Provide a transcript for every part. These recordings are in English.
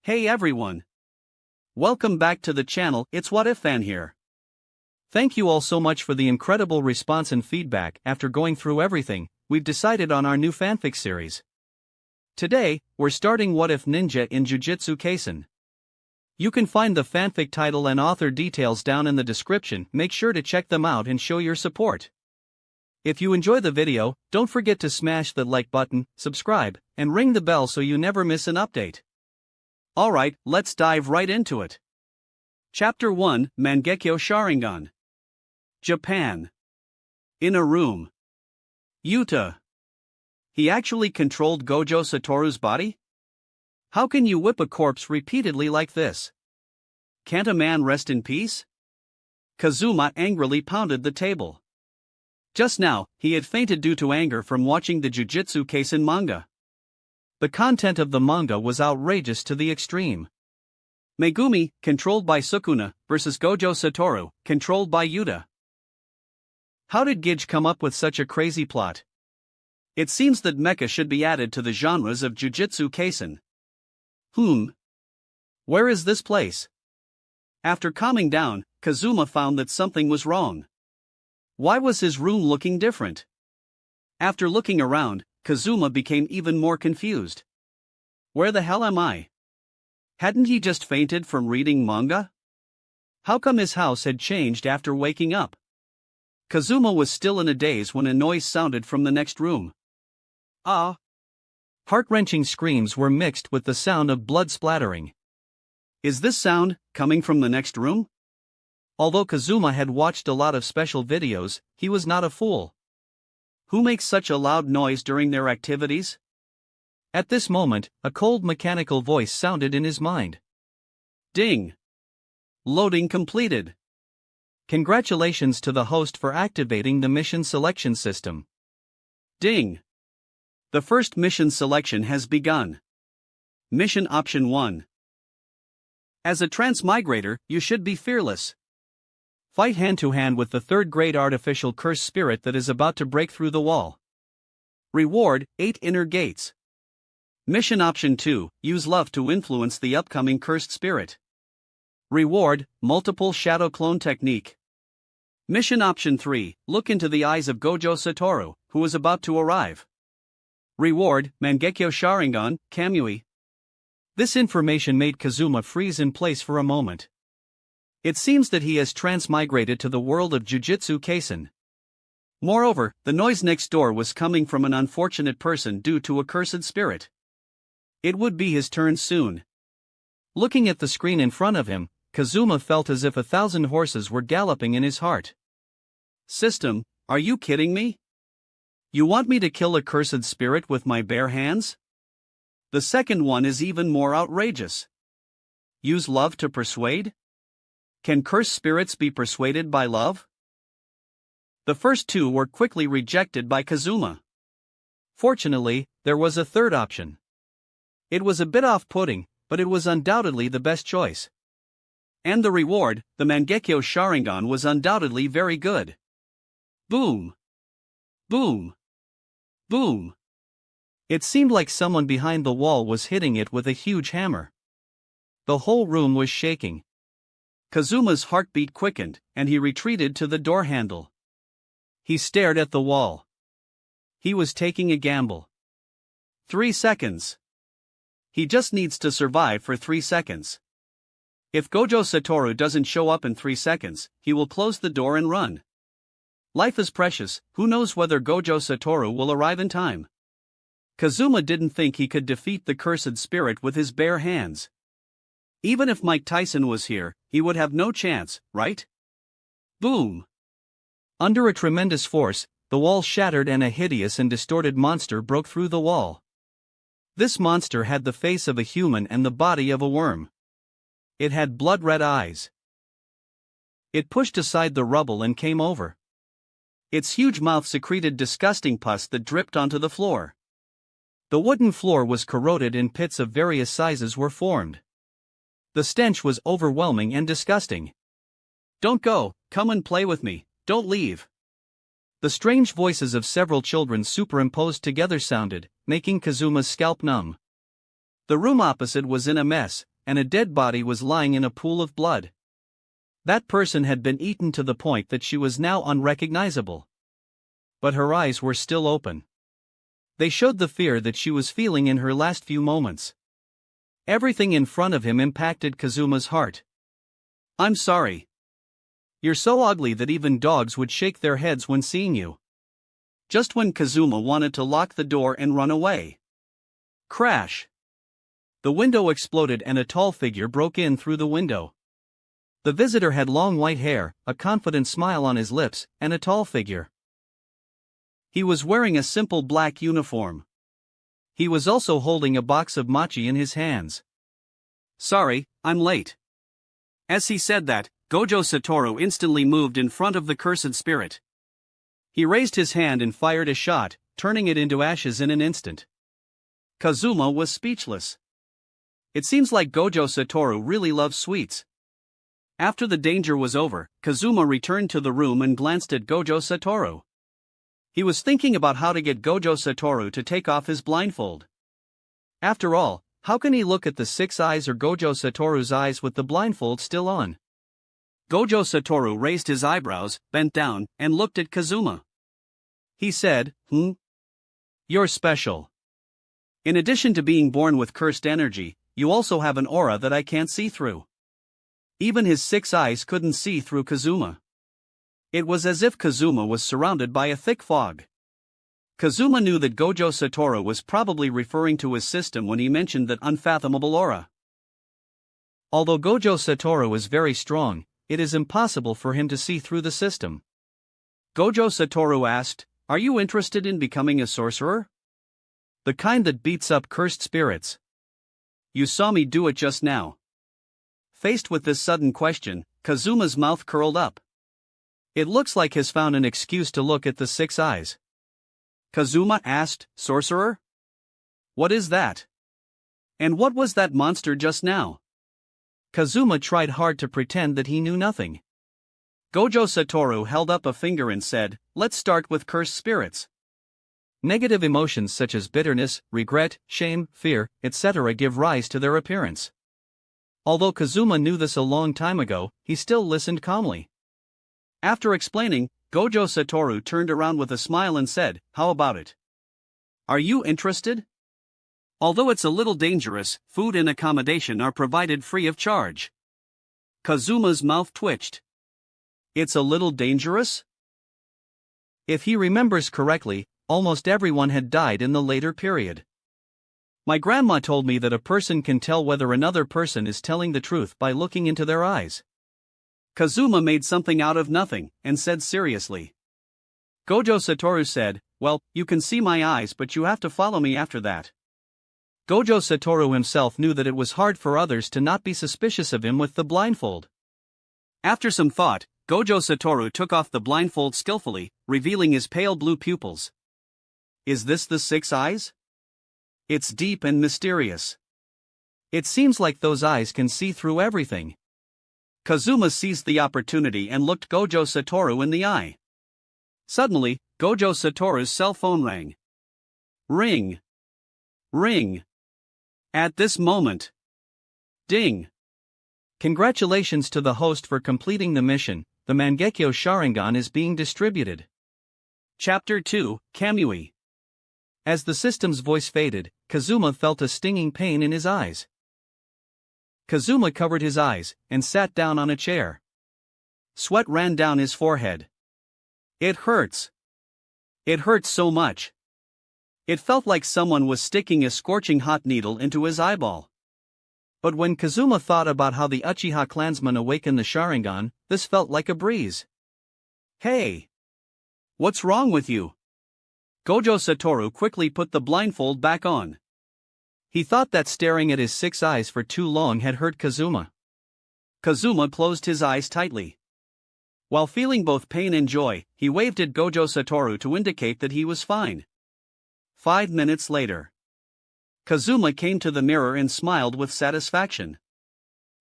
Hey everyone! Welcome back to the channel, it's What If Fan here. Thank you all so much for the incredible response and feedback. After going through everything, we've decided on our new fanfic series. Today, we're starting What If Ninja in Jujutsu Kaisen. You can find the fanfic title and author details down in the description. Make sure to check them out and show your support. If you enjoy the video, don't forget to smash the like button, subscribe, and ring the bell so you never miss an update. Alright, let's dive right into it. Chapter 1, Mangekyo Sharingan. Japan. In a room. Yuta. He actually controlled Gojo Satoru's body? How can you whip a corpse repeatedly like this? Can't a man rest in peace? Kazuma angrily pounded the table. Just now, he had fainted due to anger from watching the Jujutsu Kaisen manga. The content of the manga was outrageous to the extreme. Megumi, controlled by Sukuna, versus Gojo Satoru, controlled by Yuta. How did Gij come up with such a crazy plot? It seems that mecha should be added to the genres of Jujutsu Kaisen. Where is this place? After calming down, Kazuma found that something was wrong. Why was his room looking different? After looking around, Kazuma became even more confused. Where the hell am I? Hadn't he just fainted from reading manga? How come his house had changed after waking up? Kazuma was still in a daze when a noise sounded from the next room. Ah! Heart-wrenching screams were mixed with the sound of blood splattering. Is this sound coming from the next room? Although Kazuma had watched a lot of special videos, he was not a fool. Who makes such a loud noise during their activities? At this moment, a cold mechanical voice sounded in his mind. Ding! Loading completed. Congratulations to the host for activating the mission selection system. Ding! The first mission selection has begun. Mission Option 1. As a transmigrator, you should be fearless. Fight hand-to-hand with the third-grade artificial curse spirit that is about to break through the wall. Reward, 8 inner gates. Mission Option 2, use love to influence the upcoming cursed spirit. Reward, multiple shadow clone technique. Mission Option 3, look into the eyes of Gojo Satoru, who is about to arrive. Reward, Mangekyo Sharingan, Kamui. This information made Kazuma freeze in place for a moment. It seems that he has transmigrated to the world of Jujutsu Kaisen. Moreover, the noise next door was coming from an unfortunate person due to a cursed spirit. It would be his turn soon. Looking at the screen in front of him, Kazuma felt as if 1,000 horses were galloping in his heart. System, are you kidding me? You want me to kill a cursed spirit with my bare hands? The second one is even more outrageous. Use love to persuade? Can cursed spirits be persuaded by love? The first two were quickly rejected by Kazuma. Fortunately, there was a third option. It was a bit off-putting, but it was undoubtedly the best choice. And the reward, the Mangekyo Sharingan, was undoubtedly very good. Boom! Boom! Boom! It seemed like someone behind the wall was hitting it with a huge hammer. The whole room was shaking. Kazuma's heartbeat quickened, and he retreated to the door handle. He stared at the wall. He was taking a gamble. 3 seconds. He just needs to survive for 3 seconds. If Gojo Satoru doesn't show up in 3 seconds, he will close the door and run. Life is precious, who knows whether Gojo Satoru will arrive in time. Kazuma didn't think he could defeat the cursed spirit with his bare hands. Even if Mike Tyson was here, he would have no chance, right? Boom! Under a tremendous force, the wall shattered and a hideous and distorted monster broke through the wall. This monster had the face of a human and the body of a worm. It had blood-red eyes. It pushed aside the rubble and came over. Its huge mouth secreted disgusting pus that dripped onto the floor. The wooden floor was corroded and pits of various sizes were formed. The stench was overwhelming and disgusting. Don't go, come and play with me, don't leave. The strange voices of several children superimposed together sounded, making Kazuma's scalp numb. The room opposite was in a mess, and a dead body was lying in a pool of blood. That person had been eaten to the point that she was now unrecognizable. But her eyes were still open. They showed the fear that she was feeling in her last few moments. Everything in front of him impacted Kazuma's heart. "I'm sorry. You're so ugly that even dogs would shake their heads when seeing you." Just when Kazuma wanted to lock the door and run away. Crash! The window exploded and a tall figure broke in through the window. The visitor had long white hair, a confident smile on his lips, and a tall figure. He was wearing a simple black uniform. He was also holding a box of mochi in his hands. "Sorry, I'm late." As he said that, Gojo Satoru instantly moved in front of the cursed spirit. He raised his hand and fired a shot, turning it into ashes in an instant. Kazuma was speechless. It seems like Gojo Satoru really loves sweets. After the danger was over, Kazuma returned to the room and glanced at Gojo Satoru. He was thinking about how to get Gojo Satoru to take off his blindfold. After all, how can he look at the six eyes or Gojo Satoru's eyes with the blindfold still on? Gojo Satoru raised his eyebrows, bent down, and looked at Kazuma. He said, "You're special. In addition to being born with cursed energy, you also have an aura that I can't see through." Even his six eyes couldn't see through Kazuma. It was as if Kazuma was surrounded by a thick fog. Kazuma knew that Gojo Satoru was probably referring to his system when he mentioned that unfathomable aura. Although Gojo Satoru is very strong, it is impossible for him to see through the system. Gojo Satoru asked, "Are you interested in becoming a sorcerer? The kind that beats up cursed spirits? You saw me do it just now." Faced with this sudden question, Kazuma's mouth curled up. It looks like he's found an excuse to look at the six eyes. Kazuma asked, "Sorcerer? What is that? And what was that monster just now?" Kazuma tried hard to pretend that he knew nothing. Gojo Satoru held up a finger and said, "Let's start with cursed spirits." Negative emotions such as bitterness, regret, shame, fear, etc. give rise to their appearance. Although Kazuma knew this a long time ago, he still listened calmly. After explaining, Gojo Satoru turned around with a smile and said, "How about it? Are you interested? Although it's a little dangerous, food and accommodation are provided free of charge." Kazuma's mouth twitched. It's a little dangerous? If he remembers correctly, almost everyone had died in the later period. My grandma told me that a person can tell whether another person is telling the truth by looking into their eyes. Kazuma made something out of nothing, and said seriously. Gojo Satoru said, "Well, you can see my eyes but you have to follow me after that." Gojo Satoru himself knew that it was hard for others to not be suspicious of him with the blindfold. After some thought, Gojo Satoru took off the blindfold skillfully, revealing his pale blue pupils. Is this the six eyes? It's deep and mysterious. It seems like those eyes can see through everything. Kazuma seized the opportunity and looked Gojo Satoru in the eye. Suddenly, Gojo Satoru's cell phone rang. Ring. Ring. At this moment. Ding. Congratulations to the host for completing the mission. The Mangekyo Sharingan is being distributed. Chapter 2, Kamui. As the system's voice faded, Kazuma felt a stinging pain in his eyes. Kazuma covered his eyes and sat down on a chair. Sweat ran down his forehead. It hurts. It hurts so much. It felt like someone was sticking a scorching hot needle into his eyeball. But when Kazuma thought about how the Uchiha clansmen awakened the Sharingan, this felt like a breeze. Hey! What's wrong with you? Gojo Satoru quickly put the blindfold back on. He thought that staring at his six eyes for too long had hurt Kazuma. Kazuma closed his eyes tightly. While feeling both pain and joy, he waved at Gojo Satoru to indicate that he was fine. 5 minutes later. Kazuma came to the mirror and smiled with satisfaction.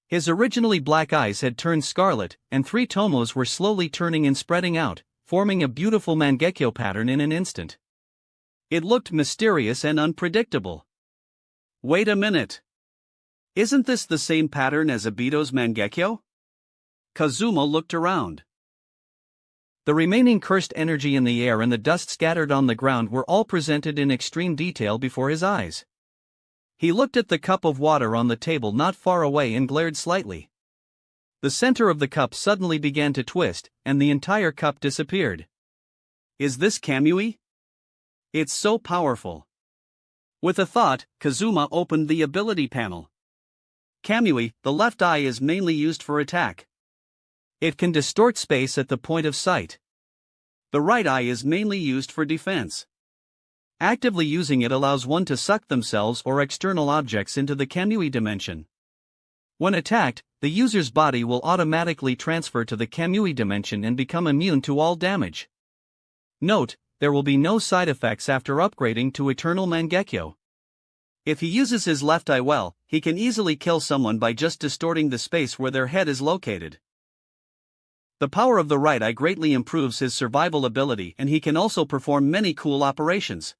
His originally black eyes had turned scarlet, and 3 tomos were slowly turning and spreading out, forming a beautiful Mangekyo pattern in an instant. It looked mysterious and unpredictable. Wait a minute. Isn't this the same pattern as Obito's Mangekyo? Kazuma looked around. The remaining cursed energy in the air and the dust scattered on the ground were all presented in extreme detail before his eyes. He looked at the cup of water on the table not far away and glared slightly. The center of the cup suddenly began to twist, and the entire cup disappeared. Is this Kamui? It's so powerful. With a thought, Kazuma opened the ability panel. Kamui, the left eye is mainly used for attack. It can distort space at the point of sight. The right eye is mainly used for defense. Actively using it allows one to suck themselves or external objects into the Kamui dimension. When attacked, the user's body will automatically transfer to the Kamui dimension and become immune to all damage. Note, there will be no side effects after upgrading to Eternal Mangekyo. If he uses his left eye well, he can easily kill someone by just distorting the space where their head is located. The power of the right eye greatly improves his survival ability, and he can also perform many cool operations.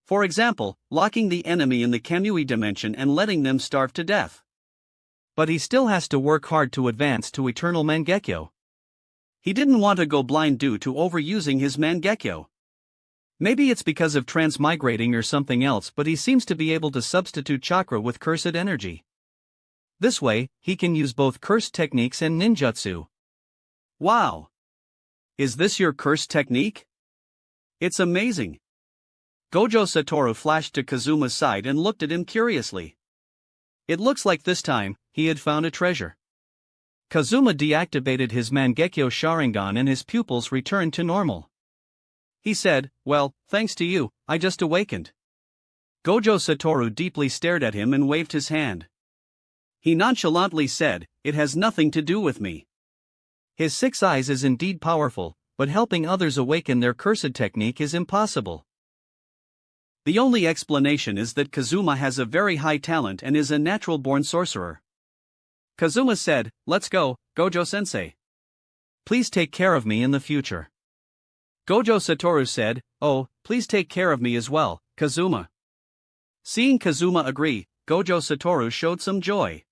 For example, locking the enemy in the Kamui dimension and letting them starve to death. But he still has to work hard to advance to Eternal Mangekyo. He didn't want to go blind due to overusing his Mangekyo. Maybe it's because of transmigrating or something else, but he seems to be able to substitute chakra with cursed energy. This way, he can use both cursed techniques and ninjutsu. Wow! Is this your cursed technique? It's amazing. Gojo Satoru flashed to Kazuma's side and looked at him curiously. It looks like this time, he had found a treasure. Kazuma deactivated his Mangekyo Sharingan and his pupils returned to normal. He said, "Well, thanks to you, I just awakened." Gojo Satoru deeply stared at him and waved his hand. He nonchalantly said, "It has nothing to do with me." His 6 eyes is indeed powerful, but helping others awaken their cursed technique is impossible. The only explanation is that Kazuma has a very high talent and is a natural-born sorcerer. Kazuma said, "Let's go, Gojo-sensei. Please take care of me in the future." Gojo Satoru said, "Oh, please take care of me as well, Kazuma." Seeing Kazuma agree, Gojo Satoru showed some joy.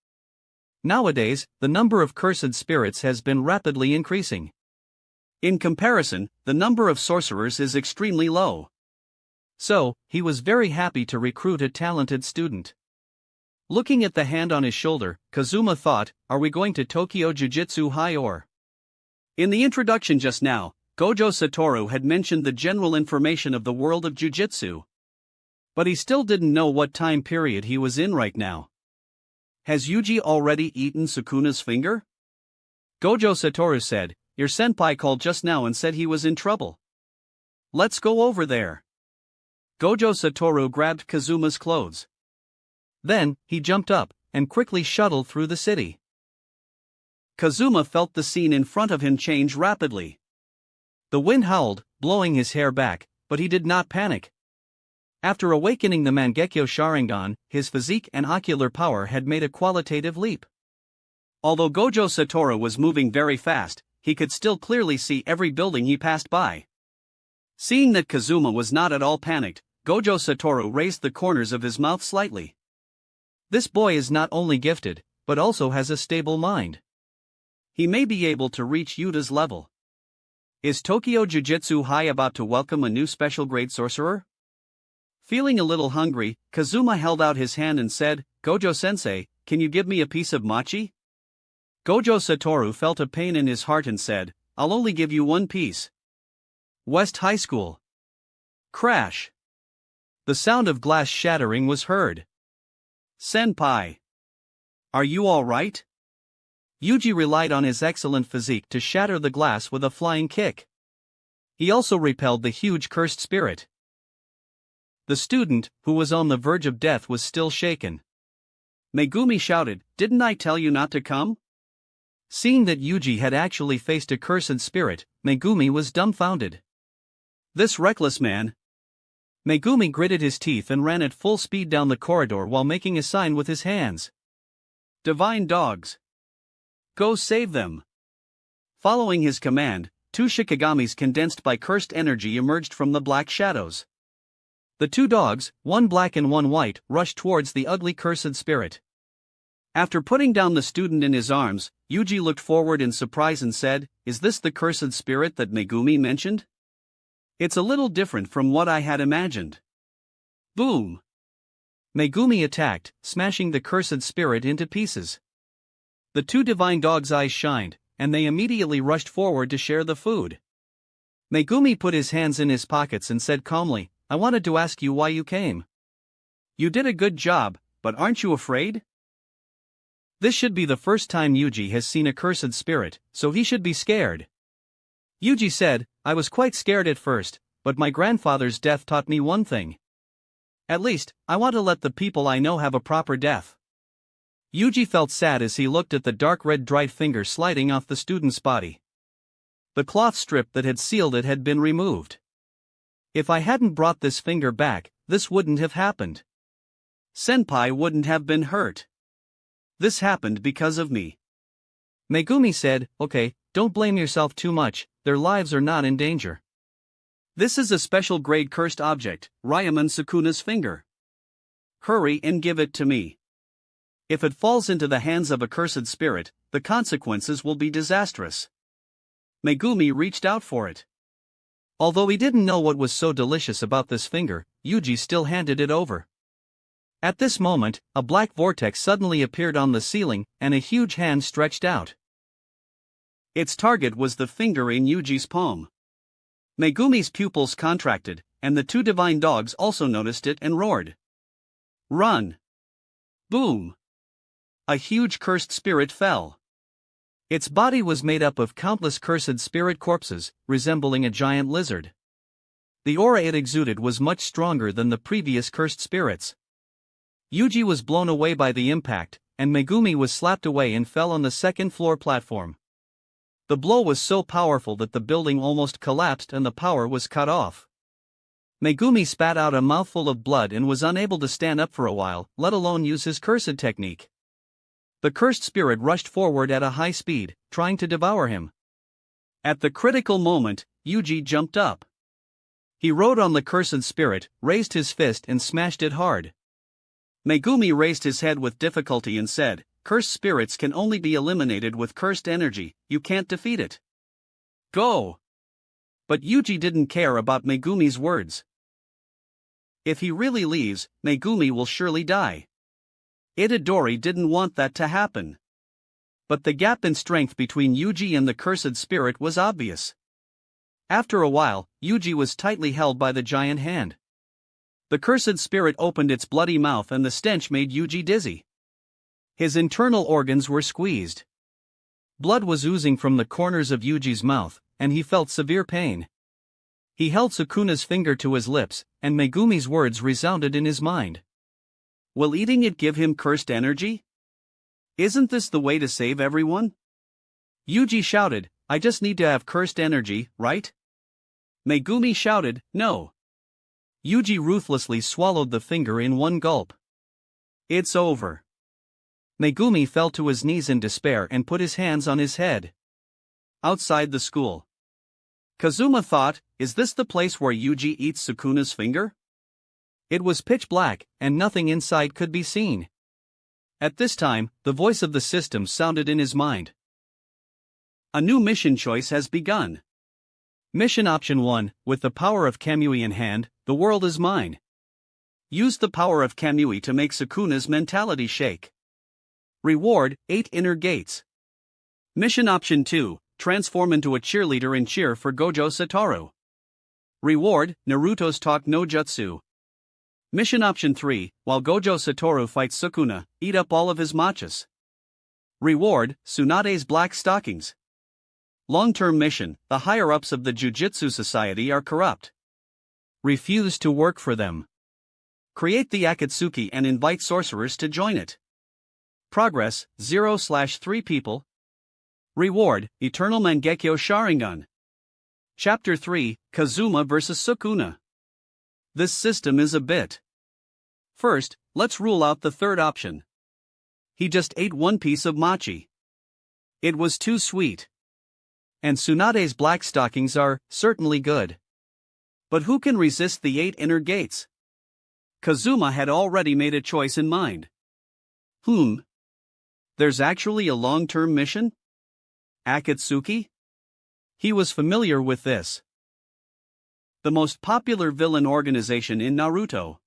Nowadays, the number of cursed spirits has been rapidly increasing. In comparison, the number of sorcerers is extremely low. So, he was very happy to recruit a talented student. Looking at the hand on his shoulder, Kazuma thought, "Are we going to Tokyo Jujutsu High or?" In the introduction just now, Gojo Satoru had mentioned the general information of the world of Jujutsu. But he still didn't know what time period he was in right now. Has Yuji already eaten Sukuna's finger? Gojo Satoru said, "Your senpai called just now and said he was in trouble. Let's go over there." Gojo Satoru grabbed Kazuma's clothes. Then, he jumped up, and quickly shuttled through the city. Kazuma felt the scene in front of him change rapidly. The wind howled, blowing his hair back, but he did not panic. After awakening the Mangekyo Sharingan, his physique and ocular power had made a qualitative leap. Although Gojo Satoru was moving very fast, he could still clearly see every building he passed by. Seeing that Kazuma was not at all panicked, Gojo Satoru raised the corners of his mouth slightly. This boy is not only gifted, but also has a stable mind. He may be able to reach Yuta's level. Is Tokyo Jujutsu High about to welcome a new special grade sorcerer? Feeling a little hungry, Kazuma held out his hand and said, "Gojo-sensei, can you give me a piece of mochi?" Gojo Satoru felt a pain in his heart and said, "I'll only give you one piece." West High School. Crash. The sound of glass shattering was heard. "Senpai. Are you all right?" Yuji relied on his excellent physique to shatter the glass with a flying kick. He also repelled the huge cursed spirit. The student, who was on the verge of death, was still shaken. Megumi shouted, "Didn't I tell you not to come?" Seeing that Yuji had actually faced a cursed spirit, Megumi was dumbfounded. This reckless man. Megumi gritted his teeth and ran at full speed down the corridor while making a sign with his hands. "Divine dogs. Go save them." Following his command, 2 Shikagamis condensed by cursed energy emerged from the black shadows. The 2 dogs, one black and one white, rushed towards the ugly cursed spirit. After putting down the student in his arms, Yuji looked forward in surprise and said, "Is this the cursed spirit that Megumi mentioned? It's a little different from what I had imagined." Boom! Megumi attacked, smashing the cursed spirit into pieces. The two divine dogs' eyes shined, and they immediately rushed forward to share the food. Megumi put his hands in his pockets and said calmly, "I wanted to ask you why you came." "You did a good job, but aren't you afraid?" This should be the first time Yuji has seen a cursed spirit, so he should be scared. Yuji said, "I was quite scared at first, but my grandfather's death taught me one thing. At least, I want to let the people I know have a proper death." Yuji felt sad as he looked at the dark red dried finger sliding off the student's body. The cloth strip that had sealed it had been removed. If I hadn't brought this finger back, this wouldn't have happened. Senpai wouldn't have been hurt. This happened because of me. Megumi said, "Okay, don't blame yourself too much, their lives are not in danger." This is a special grade cursed object, Ryaman Sukuna's finger. Hurry and give it to me. If it falls into the hands of a cursed spirit, the consequences will be disastrous. Megumi reached out for it. Although he didn't know what was so delicious about this finger, Yuji still handed it over. At this moment, a black vortex suddenly appeared on the ceiling, and a huge hand stretched out. Its target was the finger in Yuji's palm. Megumi's pupils contracted, and the two divine dogs also noticed it and roared. "Run!" Boom! A huge cursed spirit fell. Its body was made up of countless cursed spirit corpses, resembling a giant lizard. The aura it exuded was much stronger than the previous cursed spirits. Yuji was blown away by the impact, and Megumi was slapped away and fell on the second-floor platform. The blow was so powerful that the building almost collapsed and the power was cut off. Megumi spat out a mouthful of blood and was unable to stand up for a while, let alone use his cursed technique. The cursed spirit rushed forward at a high speed, trying to devour him. At the critical moment, Yuji jumped up. He rode on the cursed spirit, raised his fist and smashed it hard. Megumi raised his head with difficulty and said, "Cursed spirits can only be eliminated with cursed energy, you can't defeat it. Go!" But Yuji didn't care about Megumi's words. If he really leaves, Megumi will surely die. Itadori didn't want that to happen. But the gap in strength between Yuji and the cursed spirit was obvious. After a while, Yuji was tightly held by the giant hand. The cursed spirit opened its bloody mouth and the stench made Yuji dizzy. His internal organs were squeezed. Blood was oozing from the corners of Yuji's mouth, and he felt severe pain. He held Sukuna's finger to his lips, and Megumi's words resounded in his mind. Will eating it give him cursed energy? Isn't this the way to save everyone? Yuji shouted, "I just need to have cursed energy, right?" Megumi shouted, "No." Yuji ruthlessly swallowed the finger in one gulp. It's over. Megumi fell to his knees in despair and put his hands on his head. Outside the school, Kazuma thought, is this the place where Yuji eats Sukuna's finger? It was pitch black, and nothing inside could be seen. At this time, the voice of the system sounded in his mind. A new mission choice has begun. Mission Option 1, with the power of Kamui in hand, the world is mine. Use the power of Kamui to make Sukuna's mentality shake. Reward, 8 inner gates. Mission Option 2, transform into a cheerleader and cheer for Gojo Satoru. Reward, Naruto's talk no jutsu. Mission Option 3, while Gojo Satoru fights Sukuna, eat up all of his matchas. Reward, Tsunade's black stockings. Long-term mission, the higher-ups of the Jujutsu Society are corrupt. Refuse to work for them. Create the Akatsuki and invite sorcerers to join it. Progress, 0/3 people. Reward, Eternal Mangekyo Sharingan. Chapter 3, Kazuma vs Sukuna. This system is a bit. First, let's rule out the third option. He just ate one piece of mochi. It was too sweet. And Tsunade's black stockings are, certainly good. But who can resist the 8 inner gates? Kazuma had already made a choice in mind. There's actually a long-term mission? Akatsuki? He was familiar with this. The most popular villain organization in Naruto.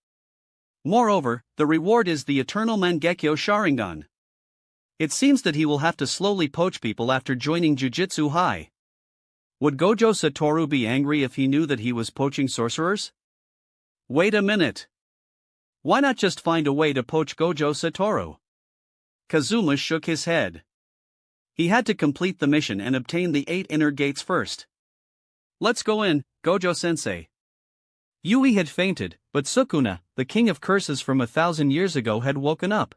Moreover, the reward is the eternal Mangekyo Sharingan. It seems that he will have to slowly poach people after joining Jujutsu High. Would Gojo Satoru be angry if he knew that he was poaching sorcerers? Wait a minute. Why not just find a way to poach Gojo Satoru? Kazuma shook his head. He had to complete the mission and obtain the 8 inner gates first. Let's go in, Gojo-sensei. Yui had fainted, but Sukuna, the king of curses from 1,000 years ago, had woken up.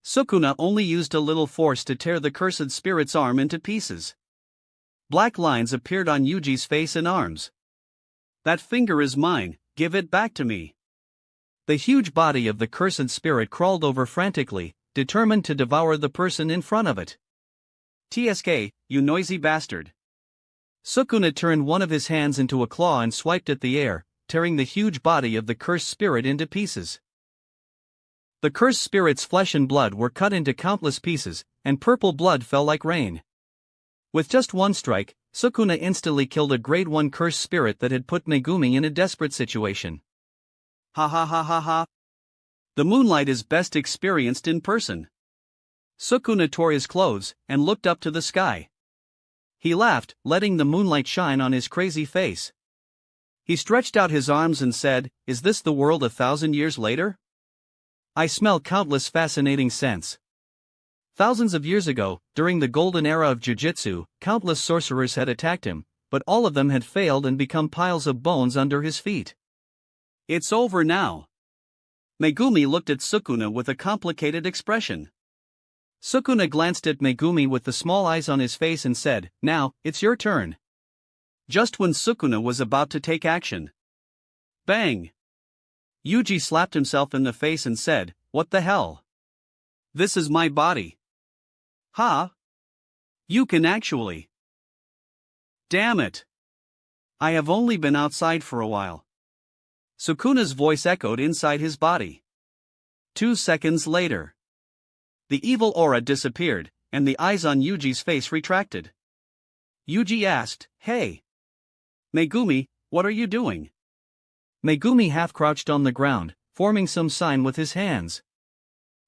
Sukuna only used a little force to tear the cursed spirit's arm into pieces. Black lines appeared on Yuji's face and arms. That finger is mine, give it back to me. The huge body of the cursed spirit crawled over frantically, determined to devour the person in front of it. TSK, you noisy bastard. Sukuna turned one of his hands into a claw and swiped at the air, tearing the huge body of the cursed spirit into pieces. The cursed spirit's flesh and blood were cut into countless pieces, and purple blood fell like rain. With just one strike, Sukuna instantly killed a grade 1 cursed spirit that had put Megumi in a desperate situation. Ha ha ha ha ha. The moonlight is best experienced in person. Sukuna tore his clothes and looked up to the sky. He laughed, letting the moonlight shine on his crazy face. He stretched out his arms and said, "Is this the world 1,000 years later? I smell countless fascinating scents." Thousands of years ago, during the golden era of Jujutsu, countless sorcerers had attacked him, but all of them had failed and become piles of bones under his feet. It's over now. Megumi looked at Sukuna with a complicated expression. Sukuna glanced at Megumi with the small eyes on his face and said, "Now, it's your turn." Just when Sukuna was about to take action. Bang! Yuji slapped himself in the face and said, "What the hell? This is my body." Ha! You can actually. Damn it! I have only been outside for a while. Sukuna's voice echoed inside his body. 2 seconds later. The evil aura disappeared, and the eyes on Yuji's face retracted. Yuji asked, "Hey! Megumi, what are you doing?" Megumi half-crouched on the ground, forming some sign with his hands.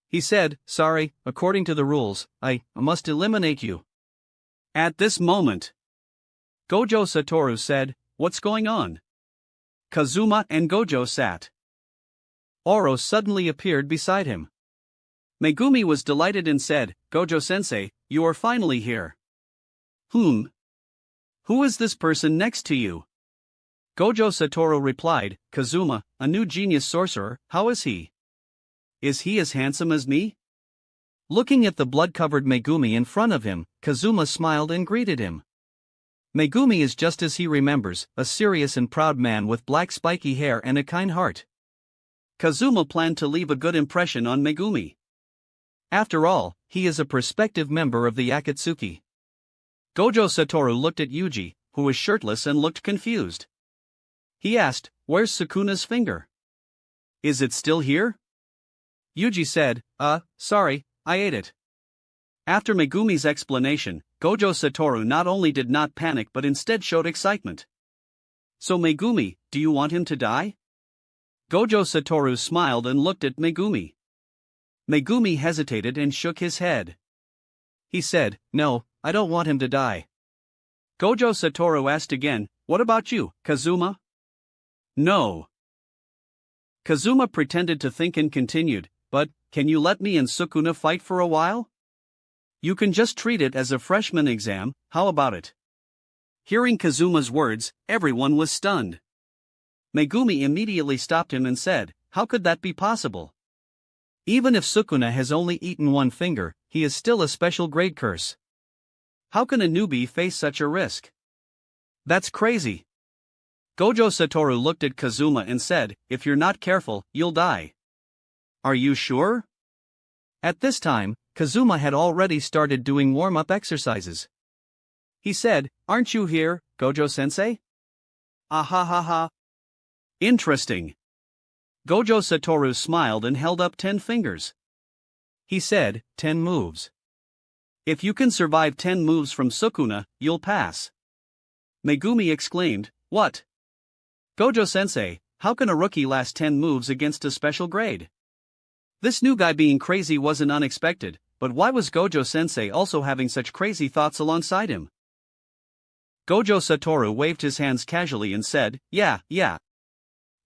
He said, "Sorry, according to the rules, I must eliminate you." At this moment, Gojo Satoru said, "What's going on?" Kazuma and Gojo sat. Oro suddenly appeared beside him. Megumi was delighted and said, "Gojo-sensei, you are finally here." Who is this person next to you?" Gojo Satoru replied, "Kazuma, a new genius sorcerer, how is he? Is he as handsome as me?" Looking at the blood-covered Megumi in front of him, Kazuma smiled and greeted him. Megumi is just as he remembers, a serious and proud man with black spiky hair and a kind heart. Kazuma planned to leave a good impression on Megumi. After all, he is a prospective member of the Akatsuki. Gojo Satoru looked at Yuji, who was shirtless and looked confused. He asked, "Where's Sukuna's finger? Is it still here?" Yuji said, Sorry, I ate it." After Megumi's explanation, Gojo Satoru not only did not panic but instead showed excitement. "So Megumi, do you want him to die?" Gojo Satoru smiled and looked at Megumi. Megumi hesitated and shook his head. He said, "No, I don't want him to die." Gojo Satoru asked again, "What about you, Kazuma?" "No." Kazuma pretended to think and continued, "But, can you let me and Sukuna fight for a while? You can just treat it as a freshman exam, how about it?" Hearing Kazuma's words, everyone was stunned. Megumi immediately stopped him and said, "How could that be possible? Even if Sukuna has only eaten one finger, he is still a special grade curse. How can a newbie face such a risk? That's crazy." Gojo Satoru looked at Kazuma and said, "If you're not careful, you'll die." "Are you sure?" At this time, Kazuma had already started doing warm-up exercises. He said, "Aren't you here, Gojo-sensei?" "Ah ha ha ha. Interesting." Gojo Satoru smiled and held up 10 fingers. He said, 10 moves. If you can survive 10 moves from Sukuna, you'll pass. Megumi exclaimed, What? Gojo-sensei, how can a rookie last 10 moves against a special grade? This new guy being crazy wasn't unexpected, but why was Gojo-sensei also having such crazy thoughts alongside him? Gojo Satoru waved his hands casually and said, Yeah.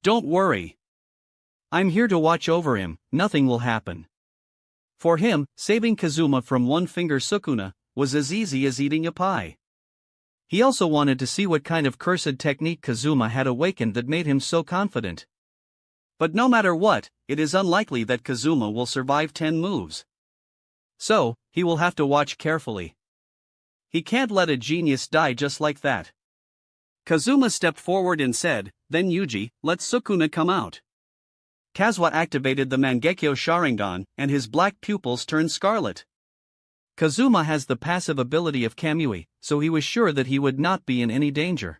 Don't worry. I'm here to watch over him, nothing will happen. For him, saving Kazuma from one-finger Sukuna was as easy as eating a pie. He also wanted to see what kind of cursed technique Kazuma had awakened that made him so confident. But no matter what, it is unlikely that Kazuma will survive 10 moves. So, he will have to watch carefully. He can't let a genius die just like that. Kazuma stepped forward and said, Then Yuji, let Sukuna come out. Kazuha activated the Mangekyo Sharingan and his black pupils turned scarlet. Kazuma has the passive ability of Kamui, so he was sure that he would not be in any danger.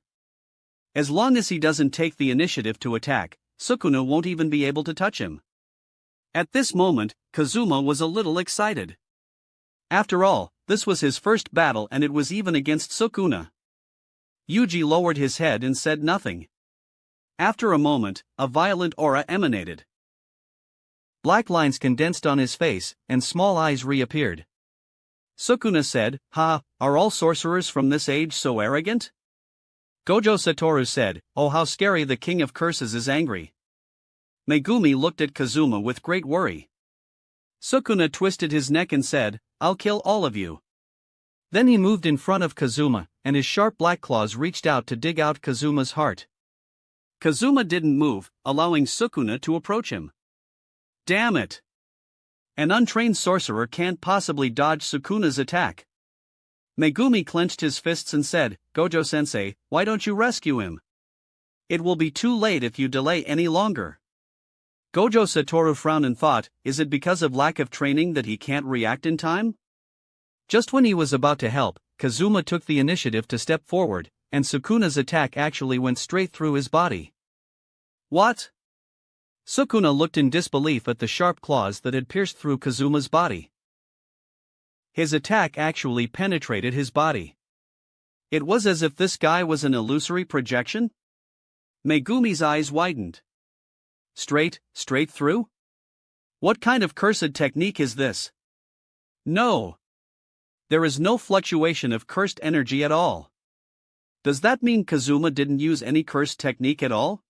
As long as he doesn't take the initiative to attack, Sukuna won't even be able to touch him. At this moment, Kazuma was a little excited. After all, this was his first battle and it was even against Sukuna. Yuji lowered his head and said nothing. After a moment, a violent aura emanated. Black lines condensed on his face, and small eyes reappeared. Sukuna said, Ha, are all sorcerers from this age so arrogant? Gojo Satoru said, Oh how scary, the king of curses is angry. Megumi looked at Kazuma with great worry. Sukuna twisted his neck and said, I'll kill all of you. Then he moved in front of Kazuma, and his sharp black claws reached out to dig out Kazuma's heart. Kazuma didn't move, allowing Sukuna to approach him. Damn it! An untrained sorcerer can't possibly dodge Sukuna's attack. Megumi clenched his fists and said, Gojo-sensei, why don't you rescue him? It will be too late if you delay any longer. Gojo Satoru frowned and thought, is it because of lack of training that he can't react in time? Just when he was about to help, Kazuma took the initiative to step forward, and Sukuna's attack actually went straight through his body. What? Sukuna looked in disbelief at the sharp claws that had pierced through Kazuma's body. His attack actually penetrated his body. It was as if this guy was an illusory projection? Megumi's eyes widened. Straight through? What kind of cursed technique is this? No. There is no fluctuation of cursed energy at all. Does that mean Kazuma didn't use any cursed technique at all?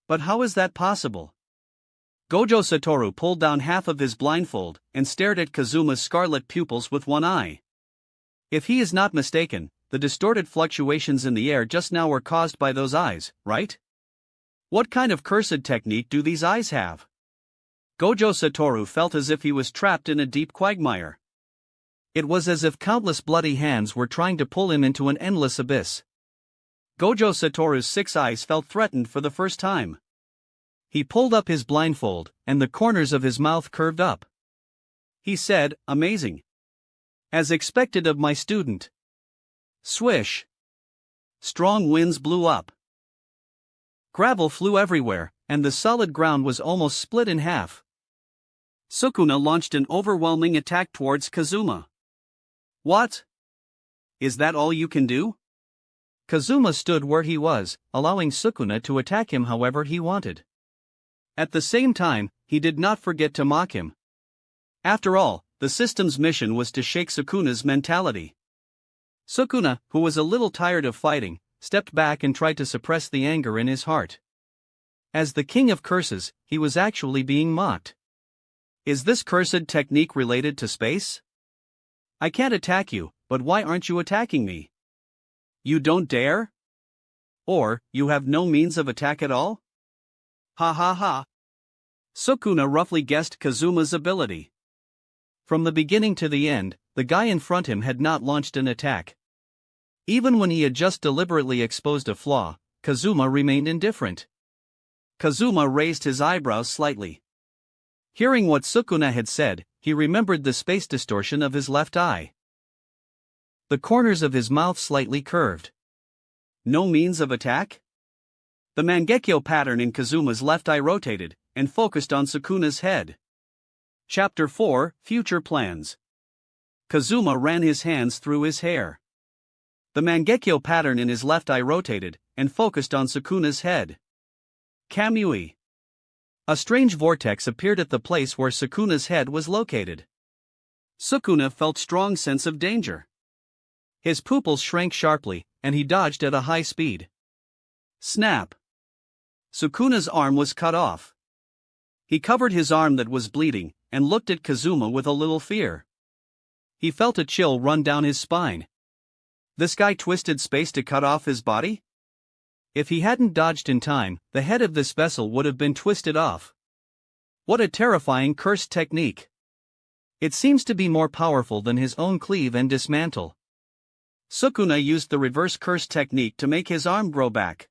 But how is that possible? Gojo Satoru pulled down half of his blindfold and stared at Kazuma's scarlet pupils with one eye. If he is not mistaken, the distorted fluctuations in the air just now were caused by those eyes, right? What kind of cursed technique do these eyes have? Gojo Satoru felt as if he was trapped in a deep quagmire. It was as if countless bloody hands were trying to pull him into an endless abyss. Gojo Satoru's 6 eyes felt threatened for the first time. He pulled up his blindfold, and the corners of his mouth curved up. He said, Amazing. As expected of my student. Swish. Strong winds blew up. Gravel flew everywhere, and the solid ground was almost split in half. Sukuna launched an overwhelming attack towards Kazuma. What? Is that all you can do? Kazuma stood where he was, allowing Sukuna to attack him however he wanted. At the same time, he did not forget to mock him. After all, the system's mission was to shake Sukuna's mentality. Sukuna, who was a little tired of fighting, stepped back and tried to suppress the anger in his heart. As the king of curses, he was actually being mocked. Is this cursed technique related to space? I can't attack you, but why aren't you attacking me? You don't dare? Or, you have no means of attack at all? Ha ha ha. Sukuna roughly guessed Kazuma's ability. From the beginning to the end, the guy in front him had not launched an attack. Even when he had just deliberately exposed a flaw, Kazuma remained indifferent. Kazuma raised his eyebrows slightly. Hearing what Sukuna had said, he remembered the space distortion of his left eye. The corners of his mouth slightly curved. No means of attack? The Mangekyo pattern in Kazuma's left eye rotated, and focused on Sukuna's head. Chapter 4, Future Plans. Kazuma ran his hands through his hair. The Mangekyo pattern in his left eye rotated, and focused on Sukuna's head. Kamui. A strange vortex appeared at the place where Sukuna's head was located. Sukuna felt strong sense of danger. His pupils shrank sharply, and he dodged at a high speed. Snap! Sukuna's arm was cut off. He covered his arm that was bleeding, and looked at Kazuma with a little fear. He felt a chill run down his spine. This guy twisted space to cut off his body? If he hadn't dodged in time, the head of this vessel would have been twisted off. What a terrifying cursed technique! It seems to be more powerful than his own cleave and dismantle. Sukuna used the reverse curse technique to make his arm grow back.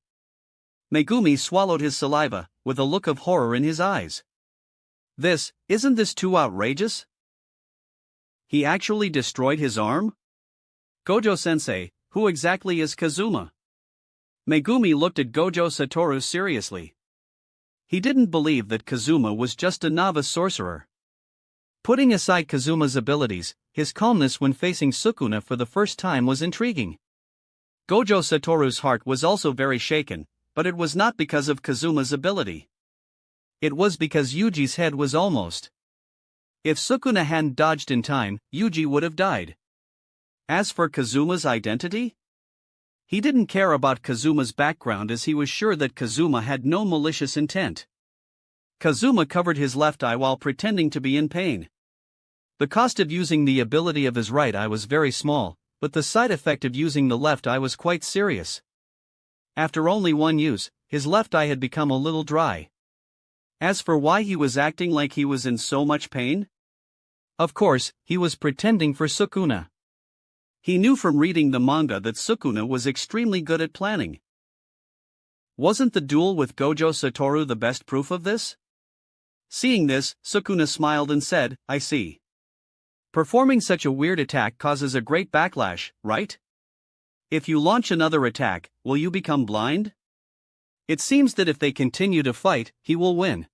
Megumi swallowed his saliva, with a look of horror in his eyes. Isn't this too outrageous? He actually destroyed his arm? Gojo-sensei, who exactly is Kazuma? Megumi looked at Gojo Satoru seriously. He didn't believe that Kazuma was just a novice sorcerer. Putting aside Kazuma's abilities, his calmness when facing Sukuna for the first time was intriguing. Gojo Satoru's heart was also very shaken, but it was not because of Kazuma's ability. It was because Yuji's head was almost. If Sukuna hadn't dodged in time, Yuji would have died. As for Kazuma's identity? He didn't care about Kazuma's background as he was sure that Kazuma had no malicious intent. Kazuma covered his left eye while pretending to be in pain. The cost of using the ability of his right eye was very small, but the side effect of using the left eye was quite serious. After only one use, his left eye had become a little dry. As for why he was acting like he was in so much pain? Of course, he was pretending for Sukuna. He knew from reading the manga that Sukuna was extremely good at planning. Wasn't the duel with Gojo Satoru the best proof of this? Seeing this, Sukuna smiled and said, I see. Performing such a weird attack causes a great backlash, right? If you launch another attack, will you become blind? It seems that if they continue to fight, he will win.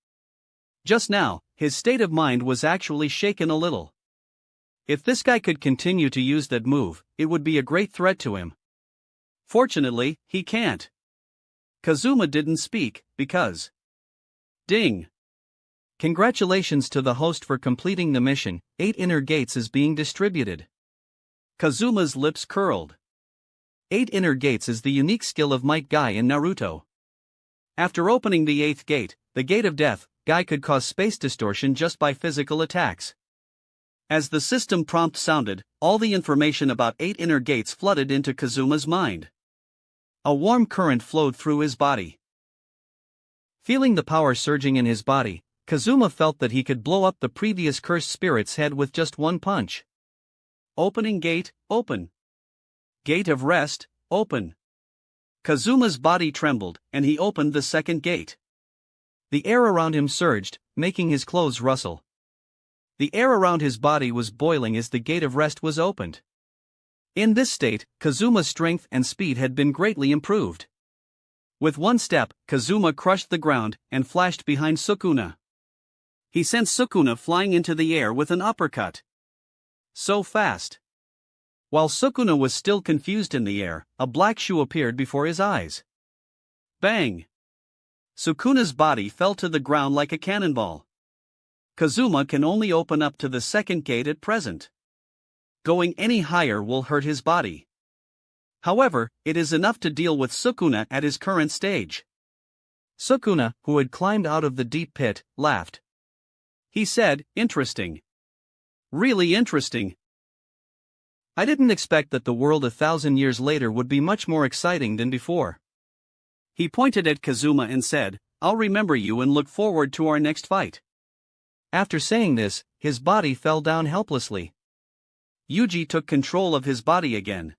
Just now, his state of mind was actually shaken a little. If this guy could continue to use that move, it would be a great threat to him. Fortunately, he can't. Kazuma didn't speak, because. Ding! Congratulations to the host for completing the mission, 8 inner gates is being distributed. Kazuma's lips curled. 8 inner gates is the unique skill of Might Guy in Naruto. After opening the 8th gate, the Gate of Death, Guy could cause space distortion just by physical attacks. As the system prompt sounded, all the information about 8 inner gates flooded into Kazuma's mind. A warm current flowed through his body. Feeling the power surging in his body, Kazuma felt that he could blow up the previous cursed spirit's head with just one punch. Opening gate, open. Gate of rest, open. Kazuma's body trembled, and he opened the 2nd gate. The air around him surged, making his clothes rustle. The air around his body was boiling as the Gate of Rest was opened. In this state, Kazuma's strength and speed had been greatly improved. With one step, Kazuma crushed the ground and flashed behind Sukuna. He sent Sukuna flying into the air with an uppercut. So fast. While Sukuna was still confused in the air, a black shoe appeared before his eyes. Bang! Sukuna's body fell to the ground like a cannonball. Kazuma can only open up to the 2nd gate at present. Going any higher will hurt his body. However, it is enough to deal with Sukuna at his current stage. Sukuna, who had climbed out of the deep pit, laughed. He said, interesting. Really interesting. I didn't expect that the world 1,000 years later would be much more exciting than before. He pointed at Kazuma and said, I'll remember you and look forward to our next fight. After saying this, his body fell down helplessly. Yuji took control of his body again.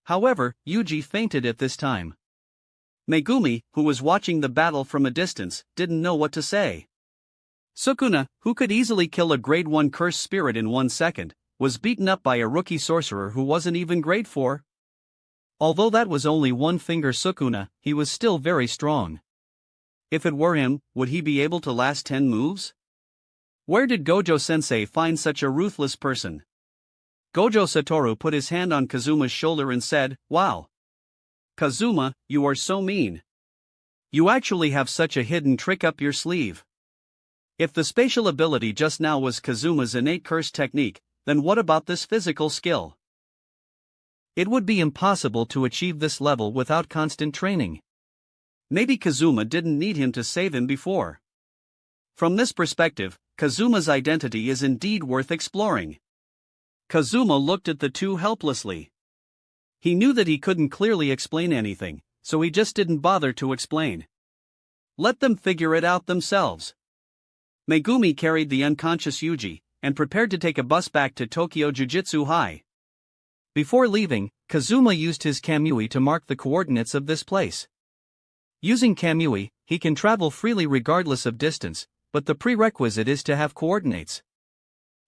However, Yuji fainted at this time. Megumi, who was watching the battle from a distance, didn't know what to say. Sukuna, who could easily kill a grade 1 cursed spirit in 1 second, was beaten up by a rookie sorcerer who wasn't even grade 4. Although that was only one finger Sukuna, he was still very strong. If it were him, would he be able to last 10 moves? Where did Gojo-sensei find such a ruthless person? Gojo Satoru put his hand on Kazuma's shoulder and said, "Wow. Kazuma, you are so mean. You actually have such a hidden trick up your sleeve. If the spatial ability just now was Kazuma's innate curse technique, then what about this physical skill? It would be impossible to achieve this level without constant training. Maybe Kazuma didn't need him to save him before. From this perspective, Kazuma's identity is indeed worth exploring." Kazuma looked at the two helplessly. He knew that he couldn't clearly explain anything, so he just didn't bother to explain. Let them figure it out themselves. Megumi carried the unconscious Yuji, and prepared to take a bus back to Tokyo Jujutsu High. Before leaving, Kazuma used his Kamui to mark the coordinates of this place. Using Kamui, he can travel freely regardless of distance, but the prerequisite is to have coordinates.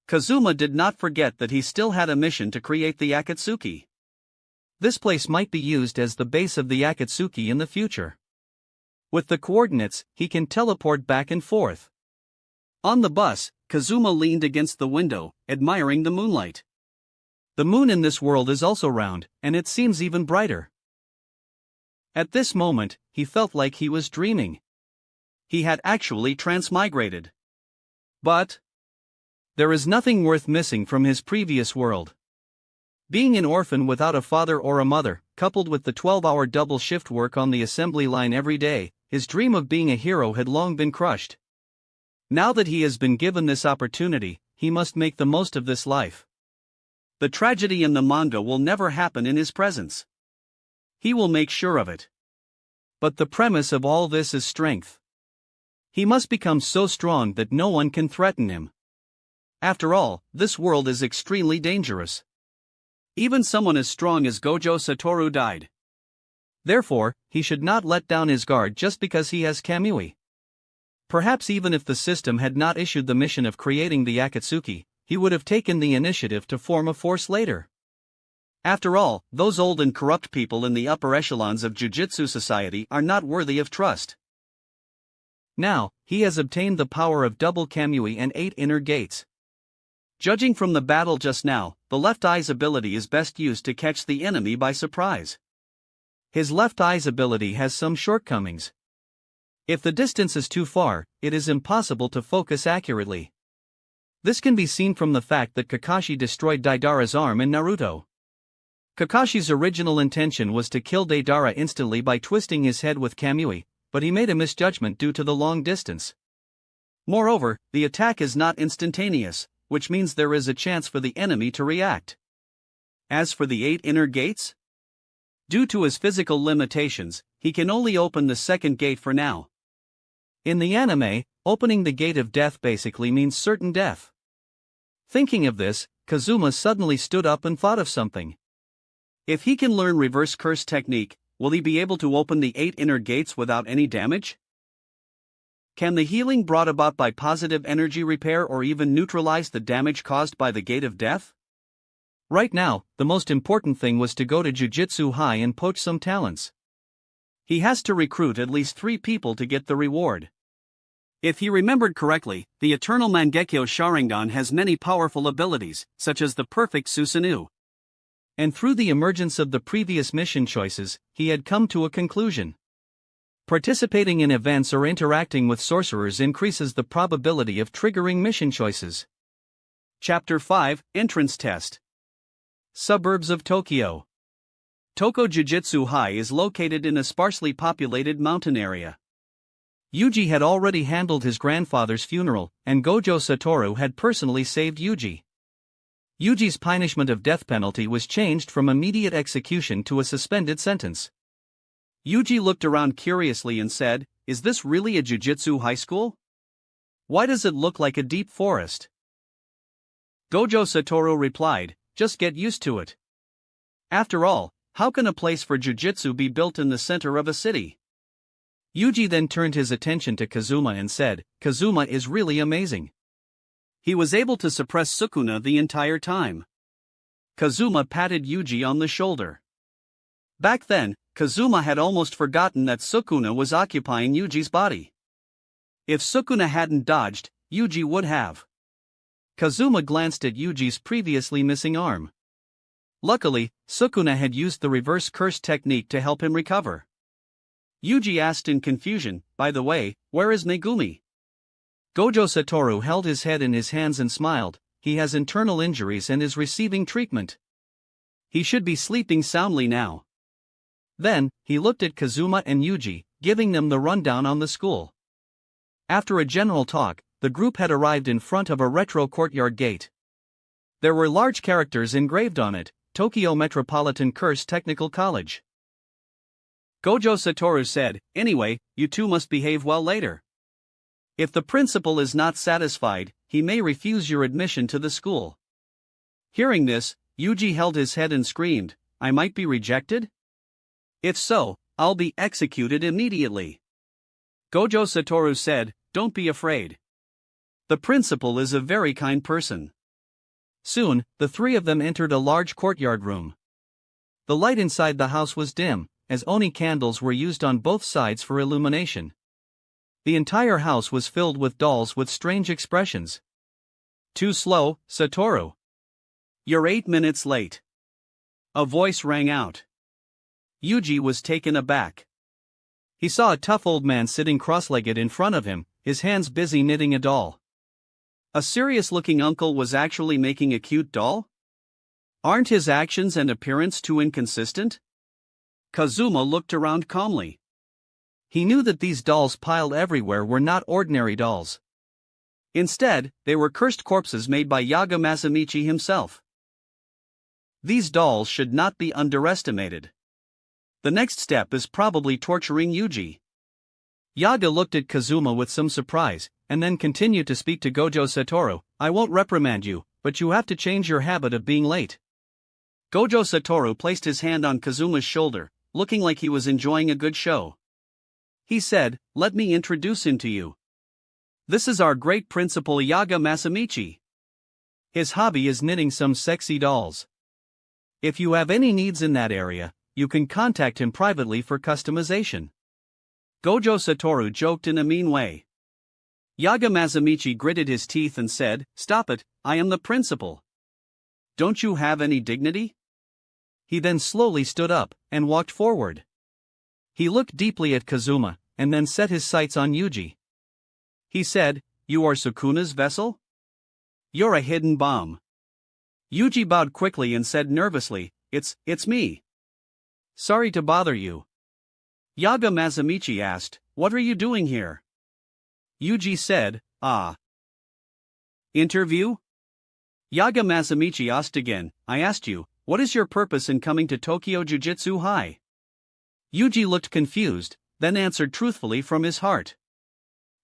Kazuma did not forget that he still had a mission to create the Akatsuki. This place might be used as the base of the Akatsuki in the future. With the coordinates, he can teleport back and forth. On the bus, Kazuma leaned against the window, admiring the moonlight. The moon in this world is also round, and it seems even brighter. At this moment, he felt like he was dreaming. He had actually transmigrated. But there is nothing worth missing from his previous world. Being an orphan without a father or a mother, coupled with the 12-hour double shift work on the assembly line every day, his dream of being a hero had long been crushed. Now that he has been given this opportunity, he must make the most of this life. The tragedy in the manga will never happen in his presence. He will make sure of it. But the premise of all this is strength. He must become so strong that no one can threaten him. After all, this world is extremely dangerous. Even someone as strong as Gojo Satoru died. Therefore, he should not let down his guard just because he has Kamui. Perhaps even if the system had not issued the mission of creating the Akatsuki, he would have taken the initiative to form a force later. After all, those old and corrupt people in the upper echelons of Jujutsu society are not worthy of trust. Now, he has obtained the power of double Kamui and 8 inner gates. Judging from the battle just now, the left eye's ability is best used to catch the enemy by surprise. His left eye's ability has some shortcomings. If the distance is too far, it is impossible to focus accurately. This can be seen from the fact that Kakashi destroyed Deidara's arm in Naruto. Kakashi's original intention was to kill Deidara instantly by twisting his head with Kamui, but he made a misjudgment due to the long distance. Moreover, the attack is not instantaneous, which means there is a chance for the enemy to react. As for the 8 inner gates? Due to his physical limitations, he can only open the second gate for now. In the anime, opening the gate of death basically means certain death. Thinking of this, Kazuma suddenly stood up and thought of something. If he can learn reverse curse technique, will he be able to open the 8 inner gates without any damage? Can the healing brought about by positive energy repair or even neutralize the damage caused by the gate of death? Right now, the most important thing was to go to Jujutsu High and poach some talents. He has to recruit at least 3 people to get the reward. If he remembered correctly, the Eternal Mangekyo Sharingan has many powerful abilities, such as the perfect Susanoo. And through the emergence of the previous mission choices, he had come to a conclusion. Participating in events or interacting with sorcerers increases the probability of triggering mission choices. Chapter 5, Entrance Test. Suburbs of Tokyo. Toko Jujutsu High is located in a sparsely populated mountain area. Yuji had already handled his grandfather's funeral, and Gojo Satoru had personally saved Yuji. Yuji's punishment of death penalty was changed from immediate execution to a suspended sentence. Yuji looked around curiously and said, "Is this really a Jujutsu high school? Why does it look like a deep forest?" Gojo Satoru replied, "Just get used to it. After all, how can a place for Jujutsu be built in the center of a city?" Yuji then turned his attention to Kazuma and said, "Kazuma is really amazing. He was able to suppress Sukuna the entire time." Kazuma patted Yuji on the shoulder. Back then, Kazuma had almost forgotten that Sukuna was occupying Yuji's body. If Sukuna hadn't dodged, Yuji would have. Kazuma glanced at Yuji's previously missing arm. Luckily, Sukuna had used the reverse curse technique to help him recover. Yuji asked in confusion, by the way, where is Megumi? Gojo Satoru held his head in his hands and smiled. He has internal injuries and is receiving treatment. He should be sleeping soundly now. Then, he looked at Kazuma and Yuji, giving them the rundown on the school. After a general talk, the group had arrived in front of a retro courtyard gate. There were large characters engraved on it, Tokyo Metropolitan Curse Technical College. Gojo Satoru said, anyway, you two must behave well later. If the principal is not satisfied, he may refuse your admission to the school. Hearing this, Yuji held his head and screamed, I might be rejected? If so, I'll be executed immediately. Gojo Satoru said, don't be afraid. The principal is a very kind person. Soon, the three of them entered a large courtyard room. The light inside the house was dim, as oni candles were used on both sides for illumination. The entire house was filled with dolls with strange expressions. Too slow, Satoru. You're 8 minutes late. A voice rang out. Yuji was taken aback. He saw a tough old man sitting cross-legged in front of him, his hands busy knitting a doll. A serious-looking uncle was actually making a cute doll? Aren't his actions and appearance too inconsistent? Kazuma looked around calmly. He knew that these dolls piled everywhere were not ordinary dolls. Instead, they were cursed corpses made by Yaga Masamichi himself. These dolls should not be underestimated. The next step is probably torturing Yuji. Yaga looked at Kazuma with some surprise, and then continued to speak to Gojo Satoru. I won't reprimand you, but you have to change your habit of being late. Gojo Satoru placed his hand on Kazuma's shoulder, looking like he was enjoying a good show. He said, let me introduce him to you. This is our great principal Yaga Masamichi. His hobby is knitting some sexy dolls. If you have any needs in that area, you can contact him privately for customization. Gojo Satoru joked in a mean way. Yaga Masamichi gritted his teeth and said, stop it, I am the principal. Don't you have any dignity? He then slowly stood up, and walked forward. He looked deeply at Kazuma, and then set his sights on Yuji. He said, you are Sukuna's vessel? You're a hidden bomb. Yuji bowed quickly and said nervously, it's me. Sorry to bother you. Yaga Masamichi asked, what are you doing here? Yuji said, Interview? Yaga Masamichi asked again, I asked you, what is your purpose in coming to Tokyo Jujutsu High? Yuji looked confused, then answered truthfully from his heart.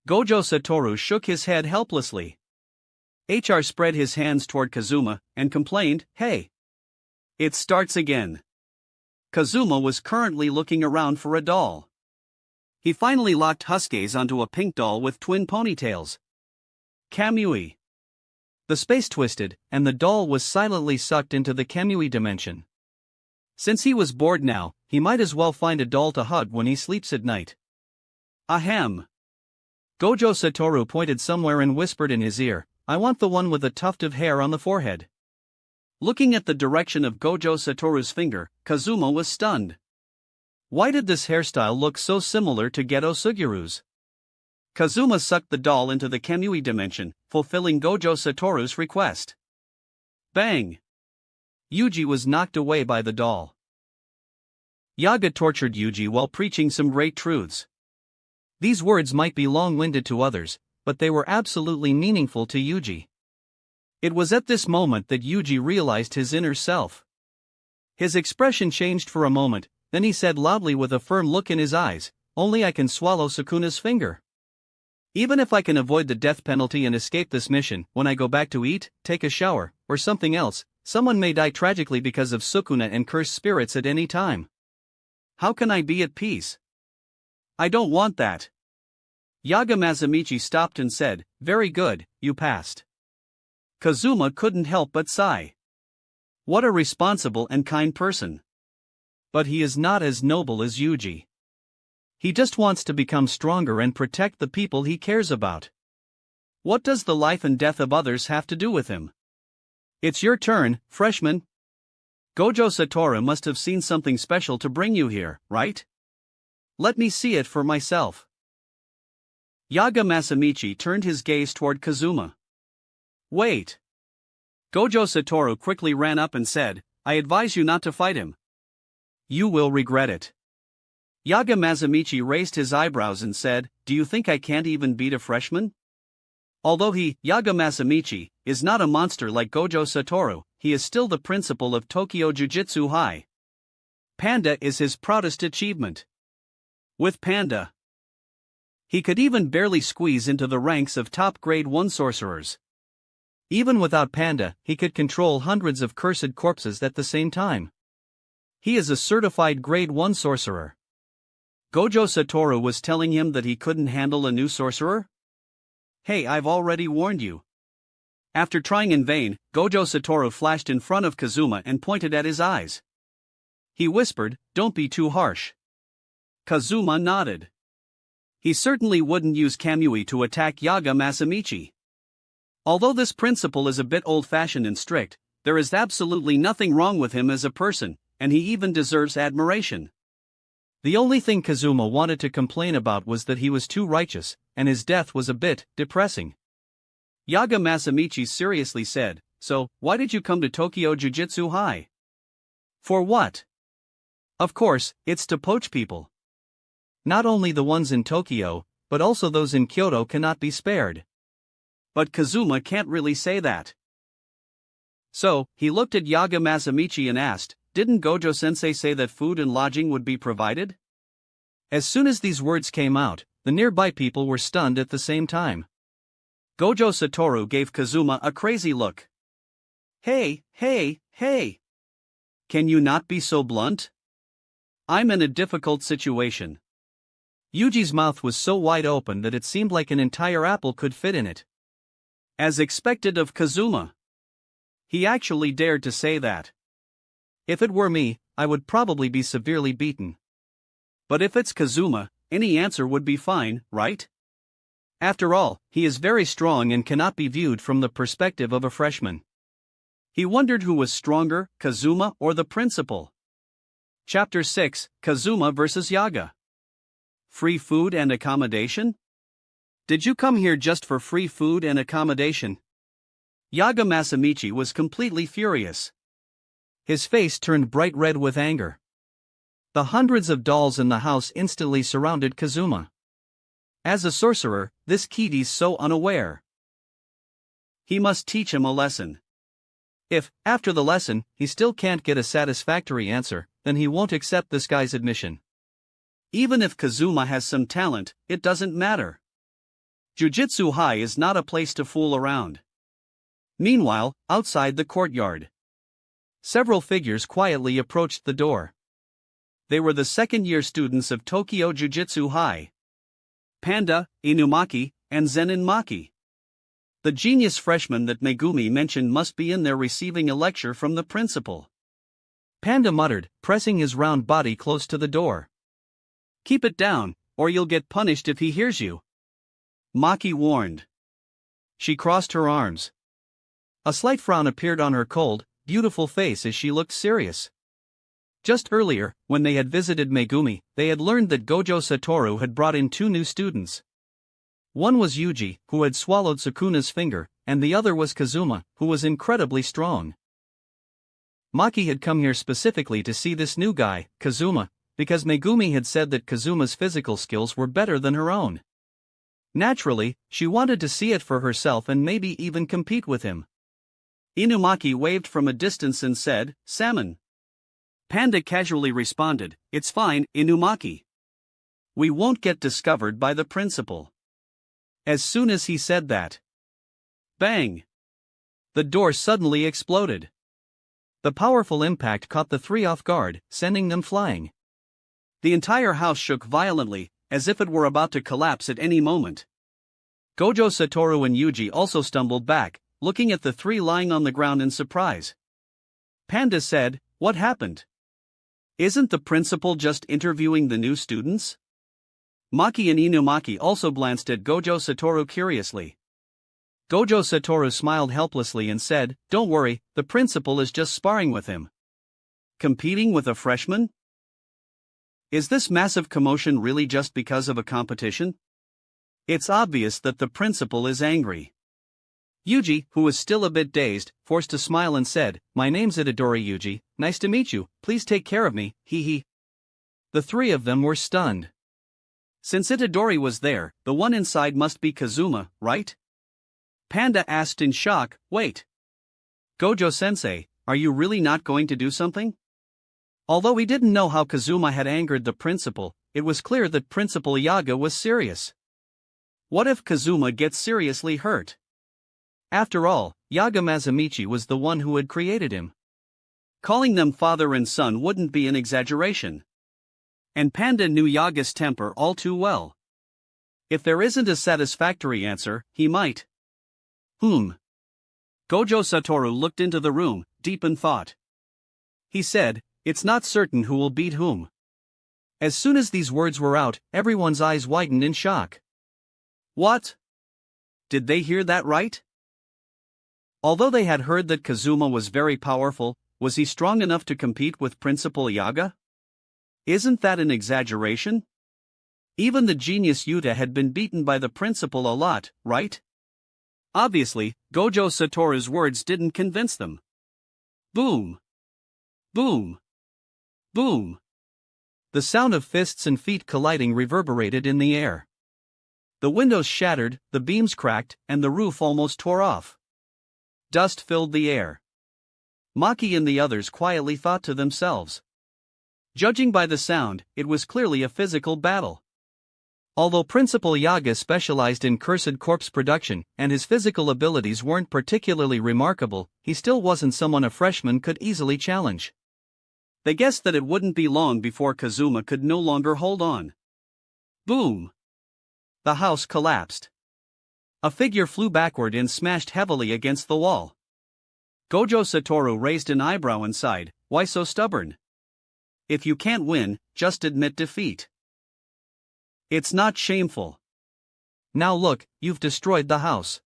Gojo Satoru shook his head helplessly. HR spread his hands toward Kazuma, and complained, hey. It starts again. Kazuma was currently looking around for a doll. He finally locked Huskies onto a pink doll with twin ponytails. Kamui. The space twisted, and the doll was silently sucked into the Kamui dimension. Since he was bored now, he might as well find a doll to hug when he sleeps at night. Ahem. Gojo Satoru pointed somewhere and whispered in his ear, I want the one with a tuft of hair on the forehead. Looking at the direction of Gojo Satoru's finger, Kazuma was stunned. Why did this hairstyle look so similar to Geto Sugiru's? Kazuma sucked the doll into the Kamui dimension, fulfilling Gojo Satoru's request. Bang! Yuji was knocked away by the doll. Yaga tortured Yuji while preaching some great truths. These words might be long-winded to others, but they were absolutely meaningful to Yuji. It was at this moment that Yuji realized his inner self. His expression changed for a moment, then he said loudly with a firm look in his eyes, only I can swallow Sukuna's finger. Even if I can avoid the death penalty and escape this mission, when I go back to eat, take a shower, or something else, someone may die tragically because of Sukuna and cursed spirits at any time. How can I be at peace? I don't want that. Yaga Masamichi stopped and said, very good, you passed. Kazuma couldn't help but sigh. What a responsible and kind person. But he is not as noble as Yuji. He just wants to become stronger and protect the people he cares about. What does the life and death of others have to do with him? It's your turn, freshman. Gojo Satoru must have seen something special to bring you here, right? Let me see it for myself. Yaga Masamichi turned his gaze toward Kazuma. Wait. Gojo Satoru quickly ran up and said, I advise you not to fight him. You will regret it. Yaga Masamichi raised his eyebrows and said, Do you think I can't even beat a freshman? Although he, Yaga Masamichi, is not a monster like Gojo Satoru, he is still the principal of Tokyo Jujutsu High. Panda is his proudest achievement. With Panda, he could even barely squeeze into the ranks of top grade 1 sorcerers. Even without Panda, he could control hundreds of cursed corpses at the same time. He is a certified grade 1 sorcerer. Gojo Satoru was telling him that he couldn't handle a new sorcerer? Hey, I've already warned you. After trying in vain, Gojo Satoru flashed in front of Kazuma and pointed at his eyes. He whispered, Don't be too harsh. Kazuma nodded. He certainly wouldn't use Kamui to attack Yaga Masamichi. Although this principal is a bit old-fashioned and strict, there is absolutely nothing wrong with him as a person, and he even deserves admiration. The only thing Kazuma wanted to complain about was that he was too righteous, and his death was a bit depressing. Yaga Masamichi seriously said, So, why did you come to Tokyo Jujutsu High? For what? Of course, it's to poach people. Not only the ones in Tokyo, but also those in Kyoto cannot be spared. But Kazuma can't really say that. So, he looked at Yaga Masamichi and asked, Didn't Gojo-sensei say that food and lodging would be provided? As soon as these words came out, the nearby people were stunned at the same time. Gojo Satoru gave Kazuma a crazy look. Hey! Can you not be so blunt? I'm in a difficult situation. Yuji's mouth was so wide open that it seemed like an entire apple could fit in it. As expected of Kazuma. He actually dared to say that. If it were me, I would probably be severely beaten. But if it's Kazuma, any answer would be fine, right? After all, he is very strong and cannot be viewed from the perspective of a freshman. He wondered who was stronger, Kazuma or the principal. Chapter 6, Kazuma vs. Yaga. Free food and accommodation? Did you come here just for free food and accommodation? Yaga Masamichi was completely furious. His face turned bright red with anger. The hundreds of dolls in the house instantly surrounded Kazuma. As a sorcerer, this kid's so unaware. He must teach him a lesson. If, after the lesson, he still can't get a satisfactory answer, then he won't accept this guy's admission. Even if Kazuma has some talent, it doesn't matter. Jujutsu High is not a place to fool around. Meanwhile, outside the courtyard, several figures quietly approached the door. They were the second-year students of Tokyo Jujutsu High. Panda, Inumaki, and Zenin Maki. The genius freshman that Megumi mentioned must be in there receiving a lecture from the principal. Panda muttered, pressing his round body close to the door. Keep it down, or you'll get punished if he hears you. Maki warned. She crossed her arms. A slight frown appeared on her cold, beautiful face as she looked serious. Just earlier, when they had visited Megumi, they had learned that Gojo Satoru had brought in 2 new students. One was Yuji, who had swallowed Sukuna's finger, and the other was Kazuma, who was incredibly strong. Maki had come here specifically to see this new guy, Kazuma, because Megumi had said that Kazuma's physical skills were better than her own. Naturally, she wanted to see it for herself and maybe even compete with him. Inumaki waved from a distance and said, Salmon. Panda casually responded, It's fine, Inumaki. We won't get discovered by the principal. As soon as he said that, bang! The door suddenly exploded. The powerful impact caught the 3 off guard, sending them flying. The entire house shook violently, as if it were about to collapse at any moment. Gojo Satoru and Yuji also stumbled back, looking at the 3 lying on the ground in surprise. Panda said, What happened? Isn't the principal just interviewing the new students? Maki and Inumaki also glanced at Gojo Satoru curiously. Gojo Satoru smiled helplessly and said, "Don't worry, the principal is just sparring with him." Competing with a freshman? Is this massive commotion really just because of a competition? It's obvious that the principal is angry. Yuji, who was still a bit dazed, forced a smile and said, "My name's Itadori Yuji, nice to meet you, please take care of me, hee." The three of them were stunned. Since Itadori was there, the one inside must be Kazuma, right? Panda asked in shock, "Wait. Gojo-sensei, are you really not going to do something?" Although he didn't know how Kazuma had angered the principal, it was clear that Principal Yaga was serious. What if Kazuma gets seriously hurt? After all, Yaga Masamichi was the one who had created him. Calling them father and son wouldn't be an exaggeration. And Panda knew Yaga's temper all too well. If there isn't a satisfactory answer, he might. Gojo Satoru looked into the room, deep in thought. He said, "It's not certain who will beat whom." As soon as these words were out, everyone's eyes widened in shock. What? Did they hear that right? Although they had heard that Kazuma was very powerful, was he strong enough to compete with Principal Yaga? Isn't that an exaggeration? Even the genius Yuta had been beaten by the principal a lot, right? Obviously, Gojo Satoru's words didn't convince them. Boom! Boom! Boom! The sound of fists and feet colliding reverberated in the air. The windows shattered, the beams cracked, and the roof almost tore off. Dust filled the air. Maki and the others quietly thought to themselves. Judging by the sound, it was clearly a physical battle. Although Principal Yaga specialized in cursed corpse production, and his physical abilities weren't particularly remarkable, he still wasn't someone a freshman could easily challenge. They guessed that it wouldn't be long before Kazuma could no longer hold on. Boom! The house collapsed. A figure flew backward and smashed heavily against the wall. Gojo Satoru raised an eyebrow and sighed, "Why so stubborn? If you can't win, just admit defeat. It's not shameful. Now look, you've destroyed the house."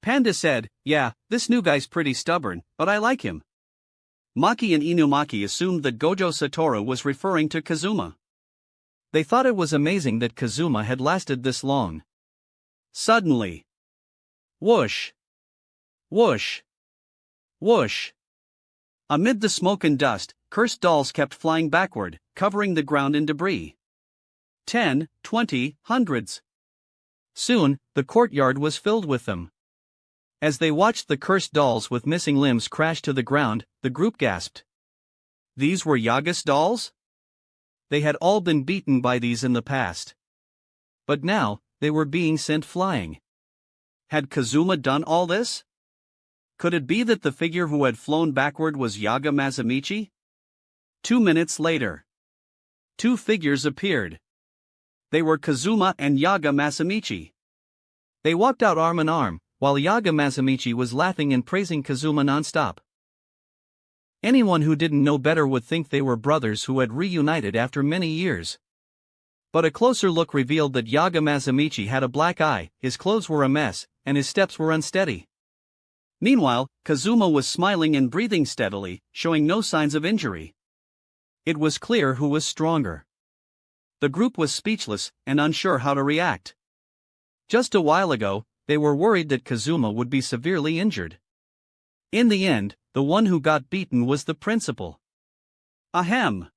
Panda said, "Yeah, this new guy's pretty stubborn, but I like him." Maki and Inumaki assumed that Gojo Satoru was referring to Kazuma. They thought it was amazing that Kazuma had lasted this long. Suddenly. Whoosh! Whoosh! Whoosh! Amid the smoke and dust, cursed dolls kept flying backward, covering the ground in debris. 10, 20, hundreds. Soon, the courtyard was filled with them. As they watched the cursed dolls with missing limbs crash to the ground, the group gasped. These were Yaga's dolls? They had all been beaten by these in the past. But now, they were being sent flying. Had Kazuma done all this? Could it be that the figure who had flown backward was Yaga Masamichi? 2 minutes later. Two figures appeared. They were Kazuma and Yaga Masamichi. They walked out arm in arm, while Yaga Masamichi was laughing and praising Kazuma non-stop. Anyone who didn't know better would think they were brothers who had reunited after many years. But a closer look revealed that Yaga Masamichi had a black eye, his clothes were a mess, and his steps were unsteady. Meanwhile, Kazuma was smiling and breathing steadily, showing no signs of injury. It was clear who was stronger. The group was speechless and unsure how to react. Just a while ago, they were worried that Kazuma would be severely injured. In the end, the one who got beaten was the principal. Ahem.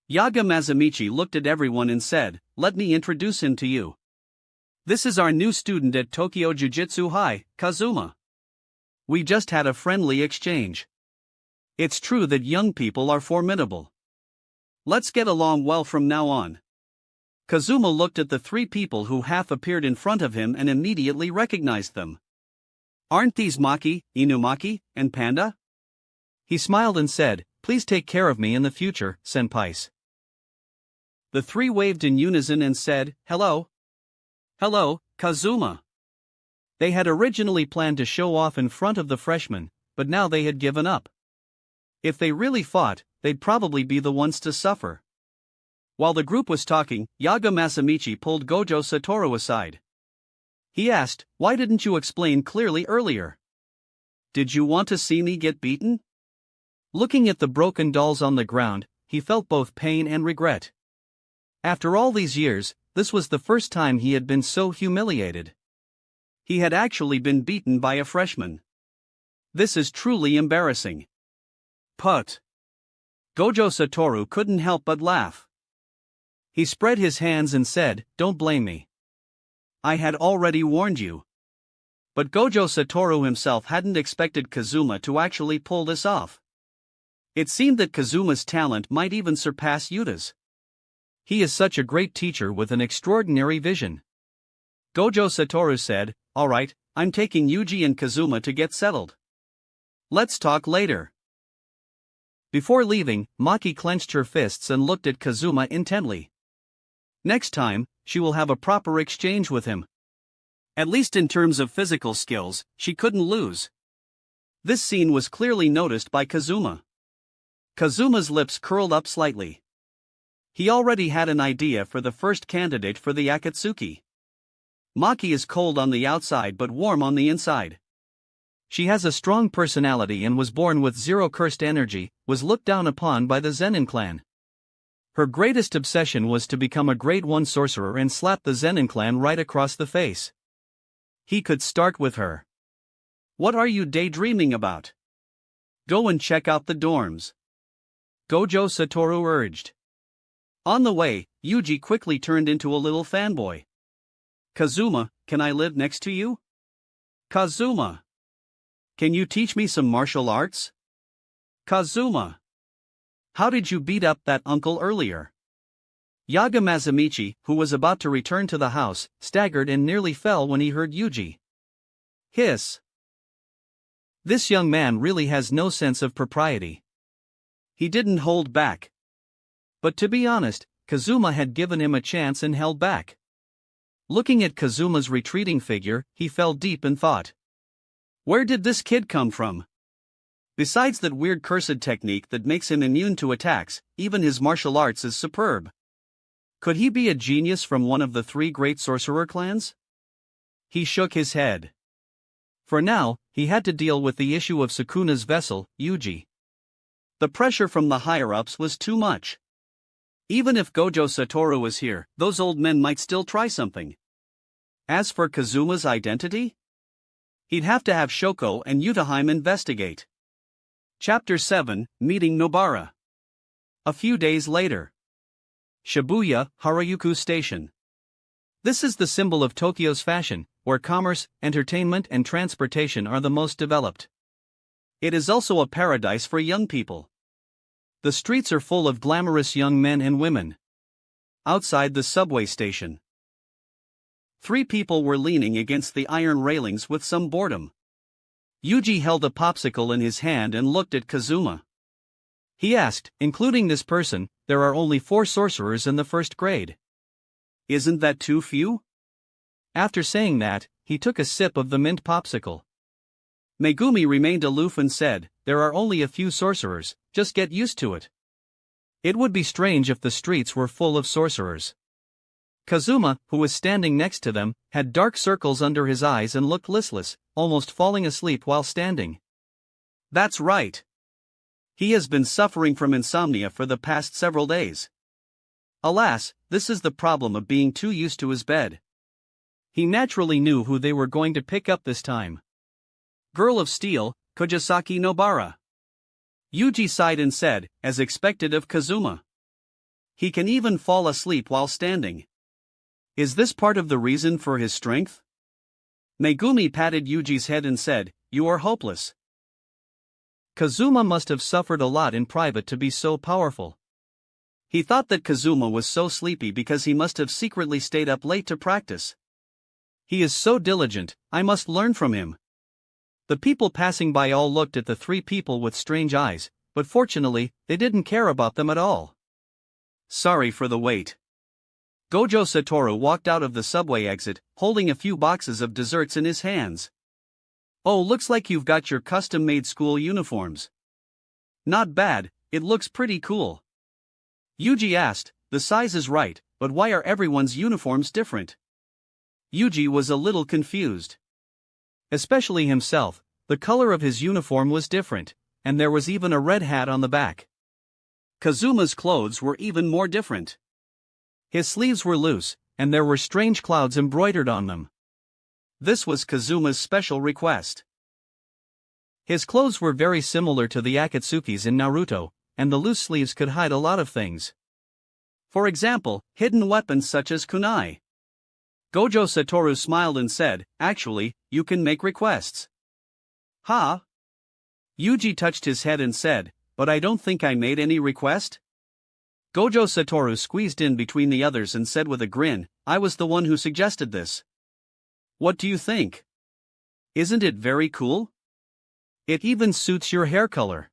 Yaga Masamichi looked at everyone and said, "Let me introduce him to you. This is our new student at Tokyo Jujutsu High, Kazuma. We just had a friendly exchange. It's true that young people are formidable. Let's get along well from now on." Kazuma looked at the three people who half appeared in front of him and immediately recognized them. Aren't these Maki, Inumaki, and Panda? He smiled and said, "Please take care of me in the future, senpais." The three waved in unison and said, "Hello." "Hello, Kazuma." They had originally planned to show off in front of the freshmen, but now they had given up. If they really fought, they'd probably be the ones to suffer. While the group was talking, Yaga Masamichi pulled Gojo Satoru aside. He asked, "Why didn't you explain clearly earlier? Did you want to see me get beaten?" Looking at the broken dolls on the ground, he felt both pain and regret. After all these years, this was the first time he had been so humiliated. He had actually been beaten by a freshman. This is truly embarrassing. Put. Gojo Satoru couldn't help but laugh. He spread his hands and said, "Don't blame me. I had already warned you." But Gojo Satoru himself hadn't expected Kazuma to actually pull this off. It seemed that Kazuma's talent might even surpass Yuta's. He is such a great teacher with an extraordinary vision. Gojo Satoru said, "Alright, I'm taking Yuji and Kazuma to get settled. Let's talk later." Before leaving, Maki clenched her fists and looked at Kazuma intently. Next time, she will have a proper exchange with him. At least in terms of physical skills, she couldn't lose. This scene was clearly noticed by Kazuma. Kazuma's lips curled up slightly. He already had an idea for the first candidate for the Akatsuki. Maki is cold on the outside but warm on the inside. She has a strong personality and was born with zero cursed energy, was looked down upon by the Zenin clan. Her greatest obsession was to become a grade 1 sorcerer and slap the Zenin clan right across the face. He could start with her. What are you daydreaming about? Go and check out the dorms. Gojo Satoru urged. On the way, Yuji quickly turned into a little fanboy. Kazuma, can I live next to you? Kazuma. Can you teach me some martial arts? Kazuma. How did you beat up that uncle earlier? Yaga Masamichi, who was about to return to the house, staggered and nearly fell when he heard Yuji. Hiss. This young man really has no sense of propriety. He didn't hold back. But to be honest, Kazuma had given him a chance and held back. Looking at Kazuma's retreating figure, he fell deep in thought. Where did this kid come from? Besides that weird cursed technique that makes him immune to attacks, even his martial arts is superb. Could he be a genius from one of the 3 great sorcerer clans? He shook his head. For now, he had to deal with the issue of Sukuna's vessel, Yuji. The pressure from the higher-ups was too much. Even if Gojo Satoru was here, those old men might still try something. As for Kazuma's identity? He'd have to have Shoko and Yutaheim investigate. Chapter 7, Meeting Nobara. A few days later. Shibuya, Harajuku Station. This is the symbol of Tokyo's fashion, where commerce, entertainment and transportation are the most developed. It is also a paradise for young people. The streets are full of glamorous young men and women. Outside the subway station, 3 people were leaning against the iron railings with some boredom. Yuji held a popsicle in his hand and looked at Kazuma. He asked, including this person, there are only 4 sorcerers in the 1st grade. Isn't that too few? After saying that, he took a sip of the mint popsicle. Megumi remained aloof and said, there are only a few sorcerers, just get used to it. It would be strange if the streets were full of sorcerers. Kazuma, who was standing next to them, had dark circles under his eyes and looked listless, almost falling asleep while standing. That's right. He has been suffering from insomnia for the past several days. Alas, this is the problem of being too used to his bed. He naturally knew who they were going to pick up this time. Girl of Steel, Kojisaki Nobara. Yuji sighed and said, as expected of Kazuma. He can even fall asleep while standing. Is this part of the reason for his strength? Megumi patted Yuji's head and said, you are hopeless. Kazuma must have suffered a lot in private to be so powerful. He thought that Kazuma was so sleepy because he must have secretly stayed up late to practice. He is so diligent, I must learn from him. The people passing by all looked at the 3 people with strange eyes, but fortunately, they didn't care about them at all. Sorry for the wait. Gojo Satoru walked out of the subway exit, holding a few boxes of desserts in his hands. Oh, looks like you've got your custom-made school uniforms. Not bad, it looks pretty cool. Yuji asked, the size is right, but why are everyone's uniforms different? Yuji was a little confused. Especially himself, the color of his uniform was different, and there was even a red hat on the back. Kazuma's clothes were even more different. His sleeves were loose, and there were strange clouds embroidered on them. This was Kazuma's special request. His clothes were very similar to the Akatsuki's in Naruto, and the loose sleeves could hide a lot of things. For example, hidden weapons such as kunai. Gojo Satoru smiled and said, "Actually, you can make requests." "Huh?" Yuji touched his head and said, "But I don't think I made any request." Gojo Satoru squeezed in between the others and said with a grin, "I was the one who suggested this. What do you think? Isn't it very cool? It even suits your hair color."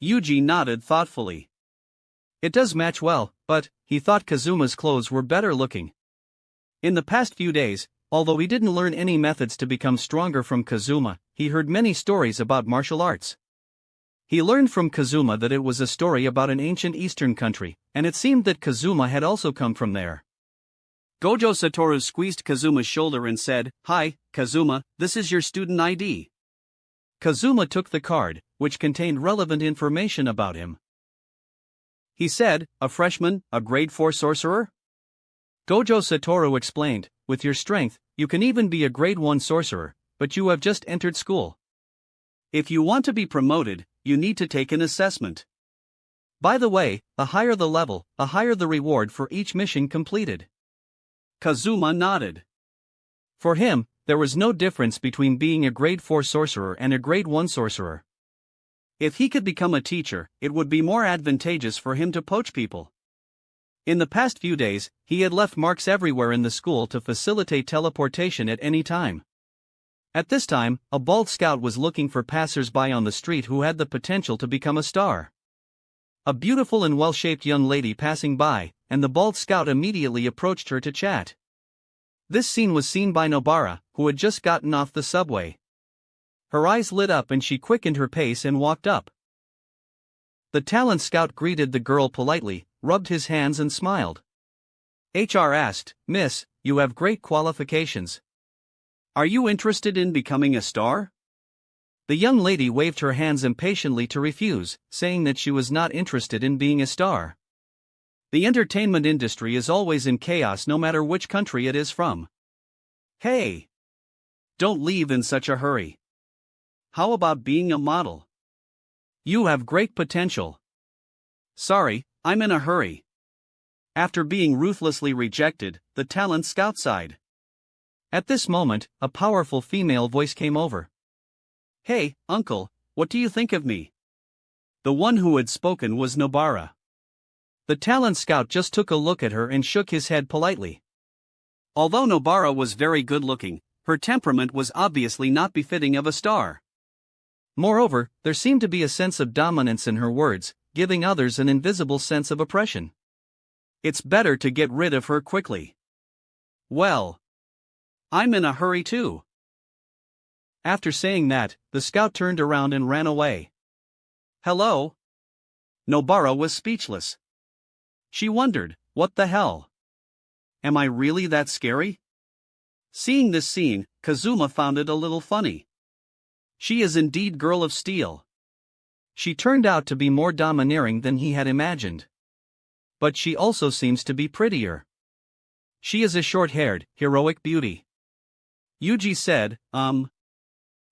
Yuji nodded thoughtfully. It does match well, but he thought Kazuma's clothes were better looking. In the past few days, although he didn't learn any methods to become stronger from Kazuma, he heard many stories about martial arts. He learned from Kazuma that it was a story about an ancient eastern country, and it seemed that Kazuma had also come from there. Gojo Satoru squeezed Kazuma's shoulder and said, "Hi, Kazuma, this is your student ID." Kazuma took the card, which contained relevant information about him. He said, "A freshman, a grade 4 sorcerer?" Gojo Satoru explained, "With your strength, you can even be a grade 1 sorcerer, but you have just entered school. If you want to be promoted, you need to take an assessment. By the way, the higher the level, the higher the reward for each mission completed." Kazuma nodded. For him, there was no difference between being a grade 4 sorcerer and a grade 1 sorcerer. If he could become a teacher, it would be more advantageous for him to poach people. In the past few days, he had left marks everywhere in the school to facilitate teleportation at any time. At this time, a bald scout was looking for passers-by on the street who had the potential to become a star. A beautiful and well-shaped young lady passing by, and the bald scout immediately approached her to chat. This scene was seen by Nobara, who had just gotten off the subway. Her eyes lit up and she quickened her pace and walked up. The talent scout greeted the girl politely, rubbed his hands and smiled. HR asked, "Miss, you have great qualifications. Are you interested in becoming a star?" The young lady waved her hands impatiently to refuse, saying that she was not interested in being a star. The entertainment industry is always in chaos no matter which country it is from. Hey! Don't leave in such a hurry. How about being a model? You have great potential. Sorry, I'm in a hurry. After being ruthlessly rejected, the talent scout sighed. At this moment, a powerful female voice came over. "Hey, uncle, what do you think of me?" The one who had spoken was Nobara. The talent scout just took a look at her and shook his head politely. Although Nobara was very good-looking, her temperament was obviously not befitting of a star. Moreover, there seemed to be a sense of dominance in her words, giving others an invisible sense of oppression. It's better to get rid of her quickly. Well, I'm in a hurry too. After saying that, the scout turned around and ran away. Hello? Nobara was speechless. She wondered, what the hell? Am I really that scary? Seeing this scene, Kazuma found it a little funny. She is indeed Girl of Steel. She turned out to be more domineering than he had imagined. But she also seems to be prettier. She is a short-haired, heroic beauty. Yuji said,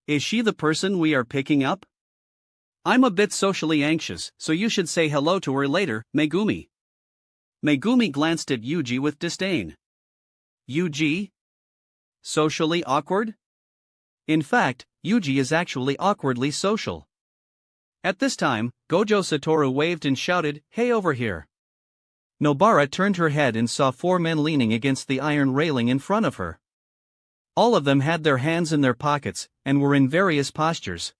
Is she the person we are picking up? I'm a bit socially anxious, so you should say hello to her later, Megumi. Megumi glanced at Yuji with disdain. Yuji? Socially awkward? In fact, Yuji is actually awkwardly social. At this time, Gojo Satoru waved and shouted, "Hey, over here." Nobara turned her head and saw 4 men leaning against the iron railing in front of her. All of them had their hands in their pockets, and were in various postures.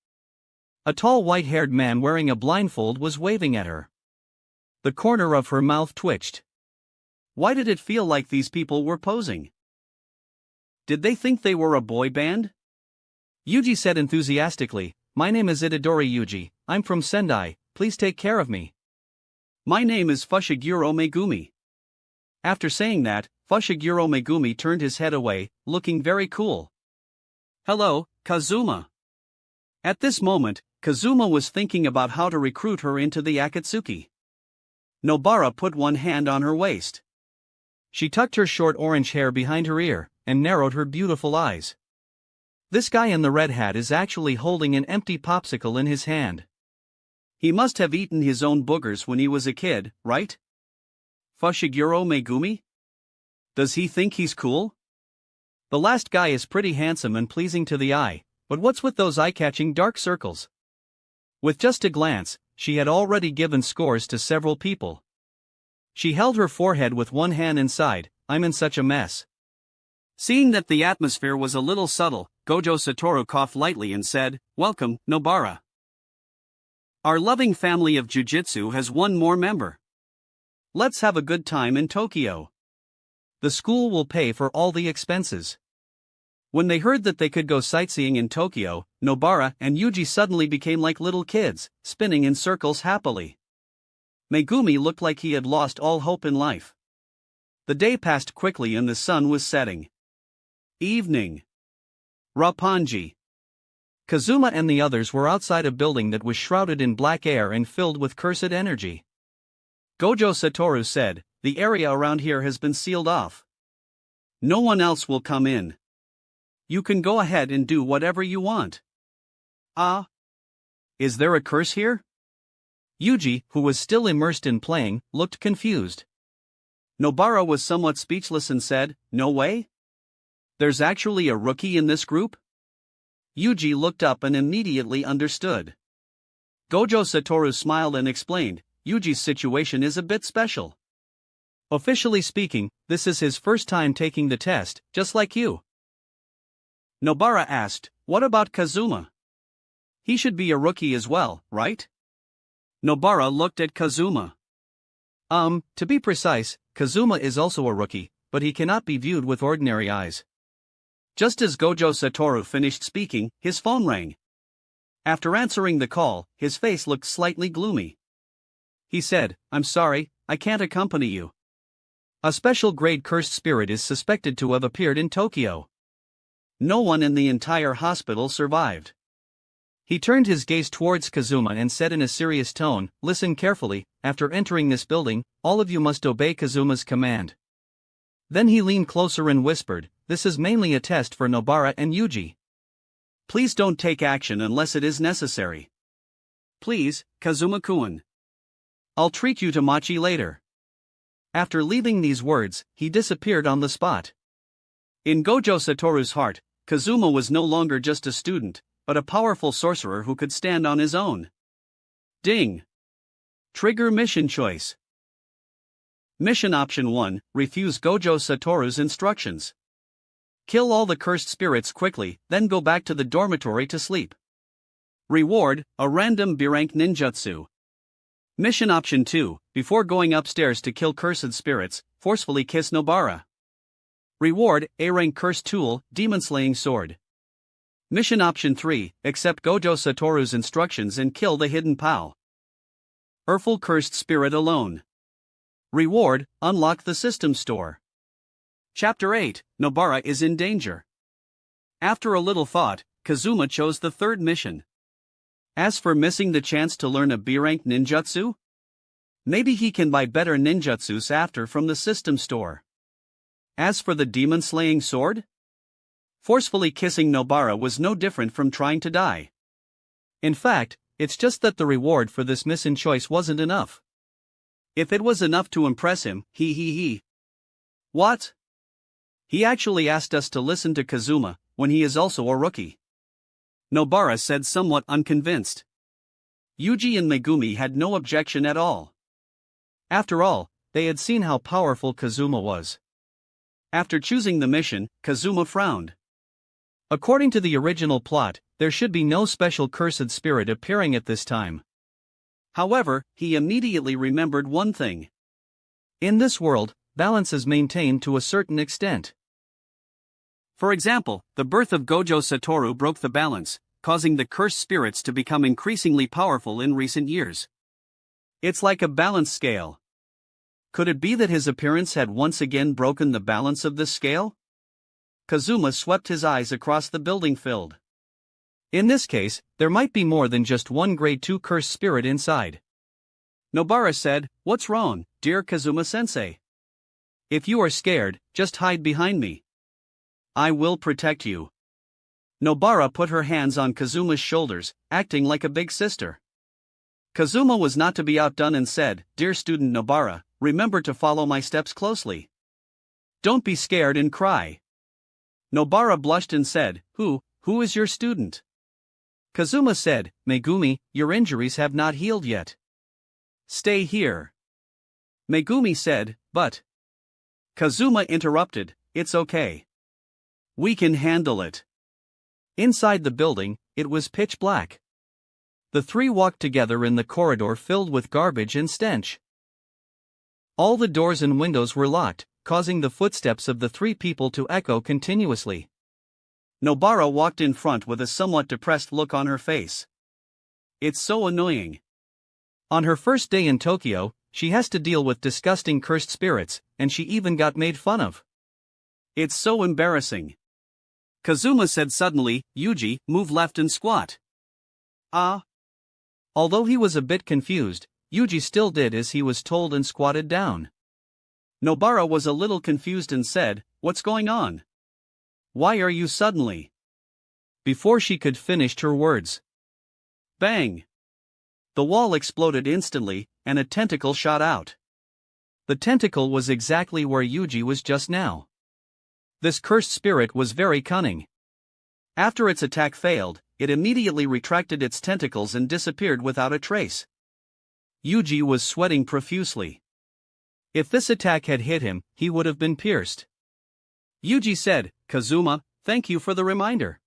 A tall white-haired man wearing a blindfold was waving at her. The corner of her mouth twitched. Why did it feel like these people were posing? Did they think they were a boy band? Yuji said enthusiastically, "My name is Itadori Yuji, I'm from Sendai, please take care of me." My name is Fushiguro Megumi. After saying that, Fushiguro Megumi turned his head away, looking very cool. Hello, Kazuma. At this moment, Kazuma was thinking about how to recruit her into the Akatsuki. Nobara put one hand on her waist. She tucked her short orange hair behind her ear, and narrowed her beautiful eyes. This guy in the red hat is actually holding an empty popsicle in his hand. He must have eaten his own boogers when he was a kid, right? Fushiguro Megumi? Does he think he's cool? The last guy is pretty handsome and pleasing to the eye, but what's with those eye-catching dark circles? With just a glance, she had already given scores to several people. She held her forehead with one hand and sighed, I'm in such a mess. Seeing that the atmosphere was a little subtle, Gojo Satoru coughed lightly and said, Welcome, Nobara. Our loving family of Jujutsu has one more member. Let's have a good time in Tokyo. The school will pay for all the expenses. When they heard that they could go sightseeing in Tokyo, Nobara and Yuji suddenly became like little kids, spinning in circles happily. Megumi looked like he had lost all hope in life. The day passed quickly and the sun was setting. Evening. Roppongi. Kazuma and the others were outside a building that was shrouded in black air and filled with cursed energy. Gojo Satoru said, The area around here has been sealed off. No one else will come in. You can go ahead and do whatever you want. Is there a curse here? Yuji, who was still immersed in playing, looked confused. Nobara was somewhat speechless and said, No way? There's actually a rookie in this group? Yuji looked up and immediately understood. Gojo Satoru smiled and explained, Yuji's situation is a bit special. Officially speaking, this is his first time taking the test, just like you. Nobara asked, What about Kazuma? He should be a rookie as well, right? Nobara looked at Kazuma. To be precise, Kazuma is also a rookie, but he cannot be viewed with ordinary eyes. Just as Gojo Satoru finished speaking, his phone rang. After answering the call, his face looked slightly gloomy. He said, I'm sorry, I can't accompany you. A special grade cursed spirit is suspected to have appeared in Tokyo. No one in the entire hospital survived. He turned his gaze towards Kazuma and said in a serious tone, Listen carefully, after entering this building, all of you must obey Kazuma's command. Then he leaned closer and whispered, This is mainly a test for Nobara and Yuji. Please don't take action unless it is necessary. Please, Kazuma-kun. I'll treat you to mochi later. After leaving these words, he disappeared on the spot. In Gojo Satoru's heart, Kazuma was no longer just a student, but a powerful sorcerer who could stand on his own. Ding! Trigger mission choice. Mission option 1, refuse Gojo Satoru's instructions. Kill all the cursed spirits quickly, then go back to the dormitory to sleep. Reward, a random B-rank ninjutsu. Mission option 2, before going upstairs to kill cursed spirits, forcefully kiss Nobara. Reward, A-rank cursed tool, demon-slaying sword. Mission option 3, accept Gojo Satoru's instructions and kill the hidden pal. Urful cursed spirit alone. Reward, unlock the system store. Chapter 8, Nobara is in danger. After a little thought, Kazuma chose the third mission. As for missing the chance to learn a B-rank ninjutsu? Maybe he can buy better ninjutsus after from the system store. As for the demon-slaying sword? Forcefully kissing Nobara was no different from trying to die. In fact, it's just that the reward for this mission choice wasn't enough. If it was enough to impress him, What? He actually asked us to listen to Kazuma, when he is also a rookie. Nobara said somewhat unconvinced. Yuji and Megumi had no objection at all. After all, they had seen how powerful Kazuma was. After choosing the mission, Kazuma frowned. According to the original plot, there should be no special cursed spirit appearing at this time. However, he immediately remembered one thing. In this world, balance is maintained to a certain extent. For example, the birth of Gojo Satoru broke the balance, causing the cursed spirits to become increasingly powerful in recent years. It's like a balance scale. Could it be that his appearance had once again broken the balance of this scale? Kazuma swept his eyes across the building filled. In this case, there might be more than just one grade 2 cursed spirit inside. Nobara said, "What's wrong, dear Kazuma-sensei? If you are scared, just hide behind me. I will protect you." Nobara put her hands on Kazuma's shoulders, acting like a big sister. Kazuma was not to be outdone and said, "Dear student Nobara, remember to follow my steps closely. Don't be scared and cry." Nobara blushed and said, Who is your student?" Kazuma said, "Megumi, your injuries have not healed yet. Stay here." Megumi said, "But..." Kazuma interrupted, "It's okay. We can handle it." Inside the building, it was pitch black. The three walked together in the corridor filled with garbage and stench. All the doors and windows were locked, causing the footsteps of the three people to echo continuously. Nobara walked in front with a somewhat depressed look on her face. It's so annoying. On her first day in Tokyo, she has to deal with disgusting cursed spirits, and she even got made fun of. It's so embarrassing. Kazuma said suddenly, "Yuji, move left and squat." Ah. Although he was a bit confused, Yuji still did as he was told and squatted down. Nobara was a little confused and said, "What's going on? Why are you suddenly?" Before she could finish her words, bang! The wall exploded instantly, and a tentacle shot out. The tentacle was exactly where Yuji was just now. This cursed spirit was very cunning. After its attack failed, it immediately retracted its tentacles and disappeared without a trace. Yuji was sweating profusely. If this attack had hit him, he would have been pierced. Yuji said, "Kazuma, thank you for the reminder."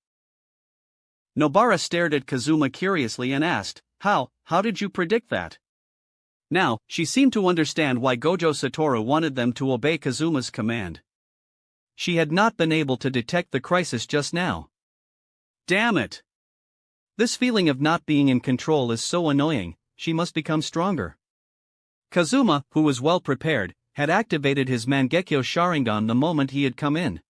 Nobara stared at Kazuma curiously and asked, How did you predict that?" Now, she seemed to understand why Gojo Satoru wanted them to obey Kazuma's command. She had not been able to detect the crisis just now. Damn it! This feeling of not being in control is so annoying. She must become stronger. Kazuma, who was well prepared, had activated his Mangekyo Sharingan the moment he had come in.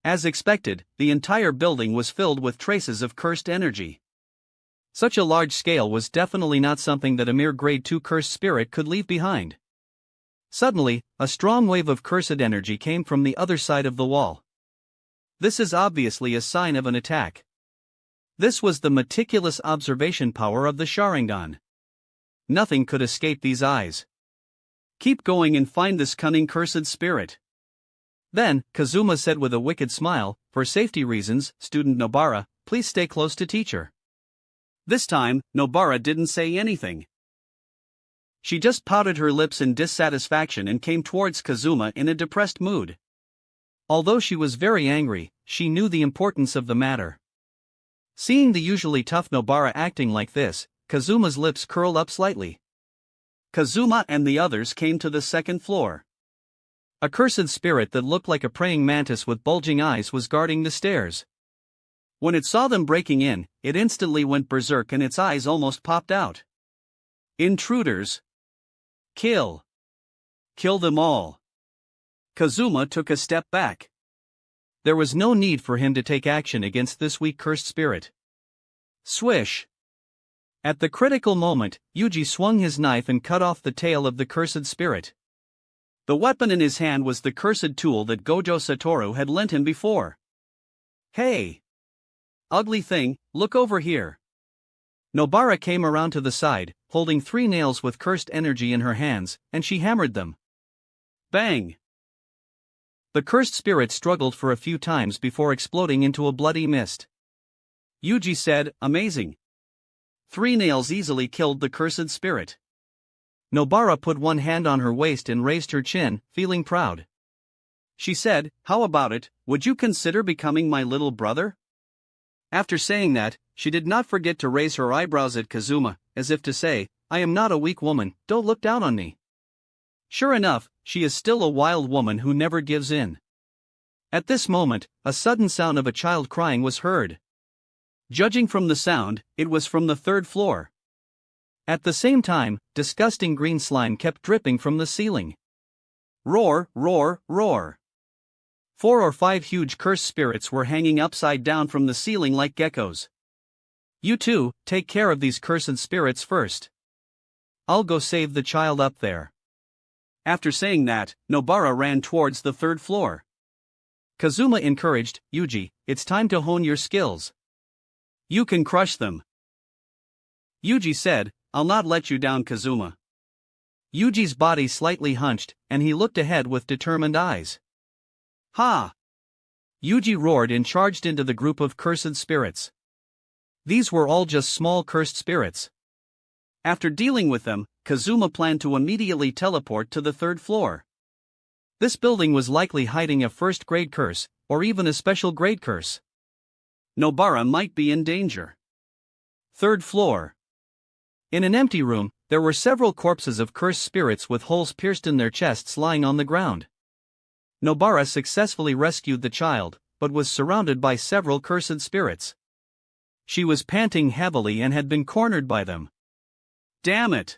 As expected, the entire building was filled with traces of cursed energy. Such a large scale was definitely not something that a mere grade 2 cursed spirit could leave behind. Suddenly, a strong wave of cursed energy came from the other side of the wall. This is obviously a sign of an attack. This was the meticulous observation power of the Sharingan. Nothing could escape these eyes. Keep going and find this cunning cursed spirit. Then, Kazuma said with a wicked smile, "For safety reasons, student Nobara, please stay close to teacher." This time, Nobara didn't say anything. She just pouted her lips in dissatisfaction and came towards Kazuma in a depressed mood. Although she was very angry, she knew the importance of the matter. Seeing the usually tough Nobara acting like this, Kazuma's lips curled up slightly. Kazuma and the others came to the second floor. A cursed spirit that looked like a praying mantis with bulging eyes was guarding the stairs. When it saw them breaking in, it instantly went berserk and its eyes almost popped out. Intruders! Kill! Kill them all! Kazuma took a step back. There was no need for him to take action against this weak cursed spirit. Swish! At the critical moment, Yuji swung his knife and cut off the tail of the cursed spirit. The weapon in his hand was the cursed tool that Gojo Satoru had lent him before. "Hey! Ugly thing, look over here." Nobara came around to the side, holding 3 nails with cursed energy in her hands, and she hammered them. Bang! The cursed spirit struggled for a few times before exploding into a bloody mist. Yuji said, "Amazing. 3 nails easily killed the cursed spirit." Nobara put one hand on her waist and raised her chin, feeling proud. She said, "How about it, would you consider becoming my little brother?" After saying that, she did not forget to raise her eyebrows at Kazuma, as if to say, "I am not a weak woman, don't look down on me." Sure enough, she is still a wild woman who never gives in. At this moment, a sudden sound of a child crying was heard. Judging from the sound, it was from the 3rd floor. At the same time, disgusting green slime kept dripping from the ceiling. Roar, roar, roar. 4 or 5 huge cursed spirits were hanging upside down from the ceiling like geckos. You two, take care of these cursed spirits first. I'll go save the child up there. After saying that, Nobara ran towards the 3rd floor. Kazuma encouraged, Yuji, it's time to hone your skills. You can crush them. Yuji said, I'll not let you down, Kazuma. Yuji's body slightly hunched, and he looked ahead with determined eyes. Ha! Yuji roared and charged into the group of cursed spirits. These were all just small cursed spirits. After dealing with them, Kazuma planned to immediately teleport to the 3rd floor. This building was likely hiding a 1st-grade curse, or even a special grade curse. Nobara might be in danger. 3rd floor. In an empty room, there were several corpses of cursed spirits with holes pierced in their chests lying on the ground. Nobara successfully rescued the child, but was surrounded by several cursed spirits. She was panting heavily and had been cornered by them. Damn it!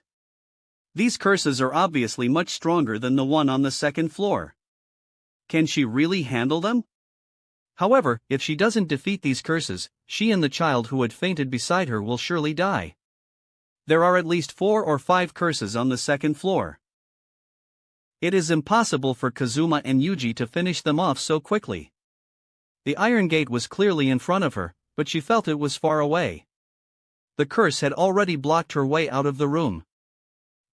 These curses are obviously much stronger than the one on the 2nd floor. Can she really handle them? However, if she doesn't defeat these curses, she and the child who had fainted beside her will surely die. There are at least 4 or 5 curses on the 2nd floor. It is impossible for Kazuma and Yuji to finish them off so quickly. The iron gate was clearly in front of her, but she felt it was far away. The curse had already blocked her way out of the room.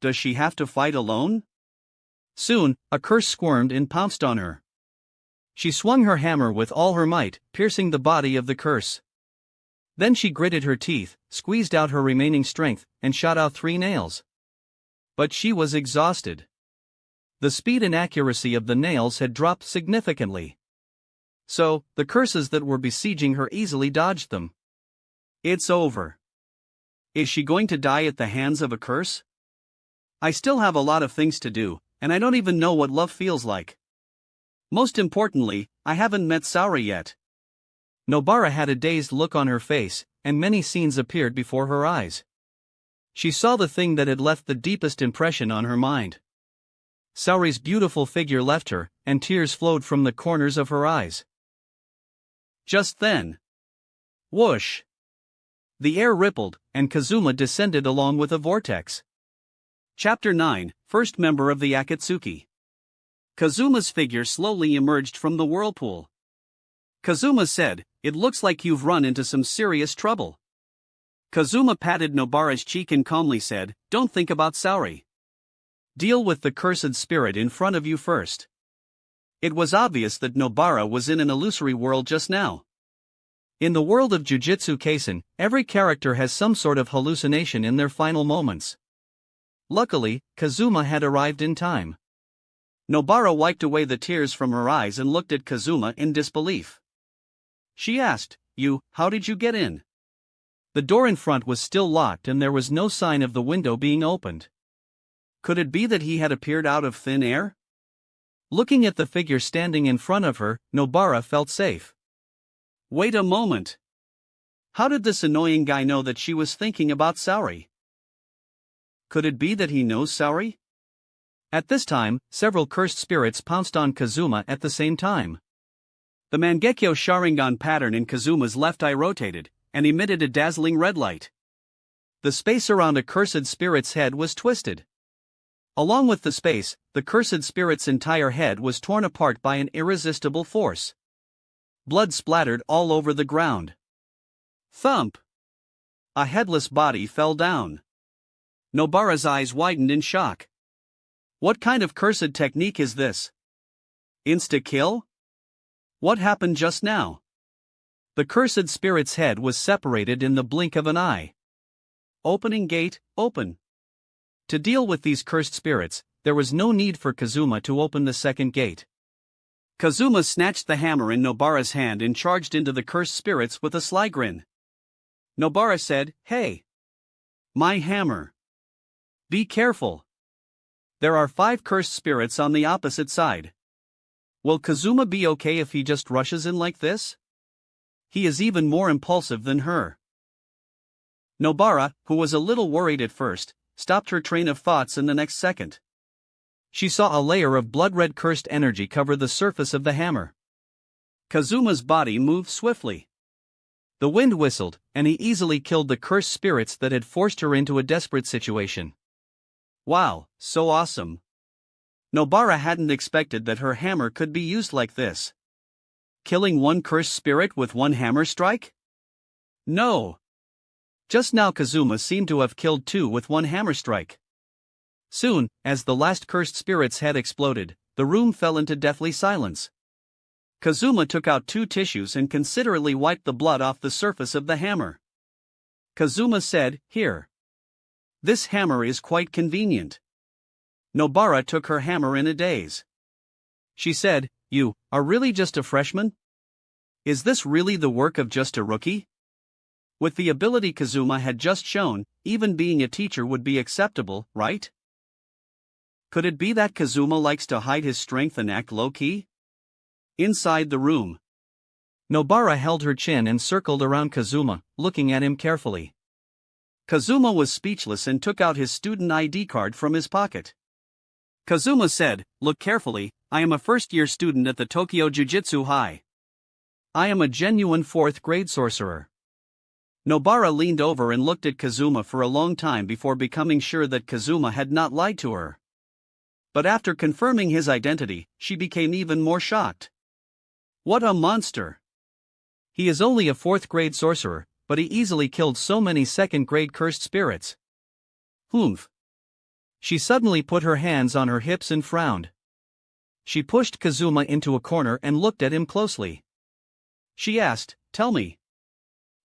Does she have to fight alone? Soon, a curse squirmed and pounced on her. She swung her hammer with all her might, piercing the body of the curse. Then she gritted her teeth, squeezed out her remaining strength, and shot out 3 nails. But she was exhausted. The speed and accuracy of the nails had dropped significantly. So, the curses that were besieging her easily dodged them. It's over. Is she going to die at the hands of a curse? I still have a lot of things to do, and I don't even know what love feels like. Most importantly, I haven't met Saori yet. Nobara had a dazed look on her face, and many scenes appeared before her eyes. She saw the thing that had left the deepest impression on her mind. Saori's beautiful figure left her, and tears flowed from the corners of her eyes. Just then. Whoosh! The air rippled, and Kazuma descended along with a vortex. Chapter 9, First Member of the Akatsuki. Kazuma's figure slowly emerged from the whirlpool. Kazuma said, "It looks like you've run into some serious trouble." Kazuma patted Nobara's cheek and calmly said, "Don't think about Saori. Deal with the cursed spirit in front of you first." It was obvious that Nobara was in an illusory world just now. In the world of Jujutsu Kaisen, every character has some sort of hallucination in their final moments. Luckily, Kazuma had arrived in time. Nobara wiped away the tears from her eyes and looked at Kazuma in disbelief. She asked, how did you get in?" The door in front was still locked and there was no sign of the window being opened. Could it be that he had appeared out of thin air? Looking at the figure standing in front of her, Nobara felt safe. Wait a moment. How did this annoying guy know that she was thinking about Saori? Could it be that he knows Saori? At this time, several cursed spirits pounced on Kazuma at the same time. The Mangekyo Sharingan pattern in Kazuma's left eye rotated, and emitted a dazzling red light. The space around a cursed spirit's head was twisted. Along with the space, the cursed spirit's entire head was torn apart by an irresistible force. Blood splattered all over the ground. Thump! A headless body fell down. Nobara's eyes widened in shock. What kind of cursed technique is this? Insta-kill? What happened just now? The cursed spirit's head was separated in the blink of an eye. Opening gate, open. To deal with these cursed spirits, there was no need for Kazuma to open the second gate. Kazuma snatched the hammer in Nobara's hand and charged into the cursed spirits with a sly grin. Nobara said, "Hey! My hammer. Be careful. There are 5 cursed spirits on the opposite side. Will Kazuma be okay if he just rushes in like this? He is even more impulsive than her." Nobara, who was a little worried at first, stopped her train of thoughts in the next second. She saw a layer of blood-red cursed energy cover the surface of the hammer. Kazuma's body moved swiftly. The wind whistled, and he easily killed the cursed spirits that had forced her into a desperate situation. Wow, so awesome. Nobara hadn't expected that her hammer could be used like this. Killing one cursed spirit with one hammer strike? No. Just now Kazuma seemed to have killed two with one hammer strike. Soon, as the last cursed spirit's head exploded, the room fell into deathly silence. Kazuma took out two tissues and considerately wiped the blood off the surface of the hammer. Kazuma said, "Here. This hammer is quite convenient." Nobara took her hammer in a daze. She said, "You are really just a freshman? Is this really the work of just a rookie?" With the ability Kazuma had just shown, even being a teacher would be acceptable, right? Could it be that Kazuma likes to hide his strength and act low-key? Inside the room, Nobara held her chin and circled around Kazuma, looking at him carefully. Kazuma was speechless and took out his student ID card from his pocket. Kazuma said, "Look carefully, I am a first-year student at the Tokyo Jujutsu High. I am a genuine 4th grade sorcerer." Nobara leaned over and looked at Kazuma for a long time before becoming sure that Kazuma had not lied to her. But after confirming his identity, she became even more shocked. What a monster! He is only a 4th grade sorcerer, but he easily killed so many 2nd grade cursed spirits. Humph. She suddenly put her hands on her hips and frowned. She pushed Kazuma into a corner and looked at him closely. She asked, "Tell me.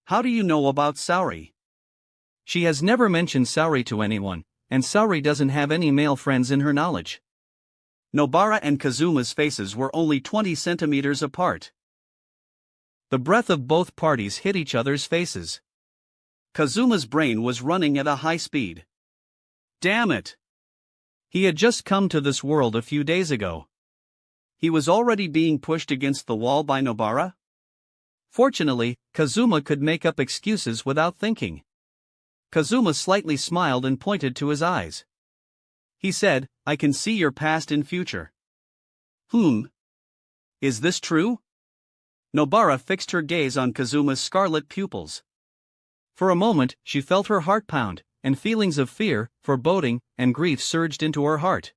How do you know about Saori?" She has never mentioned Saori to anyone, and Saori doesn't have any male friends in her knowledge. Nobara and Kazuma's faces were only 20 centimeters apart. The breath of both parties hit each other's faces. Kazuma's brain was running at a high speed. Damn it! He had just come to this world a few days ago. He was already being pushed against the wall by Nobara? Fortunately, Kazuma could make up excuses without thinking. Kazuma slightly smiled and pointed to his eyes. He said, "I can see your past and future." Is this true? Nobara fixed her gaze on Kazuma's scarlet pupils. For a moment, she felt her heart pound, and feelings of fear, foreboding, and grief surged into her heart.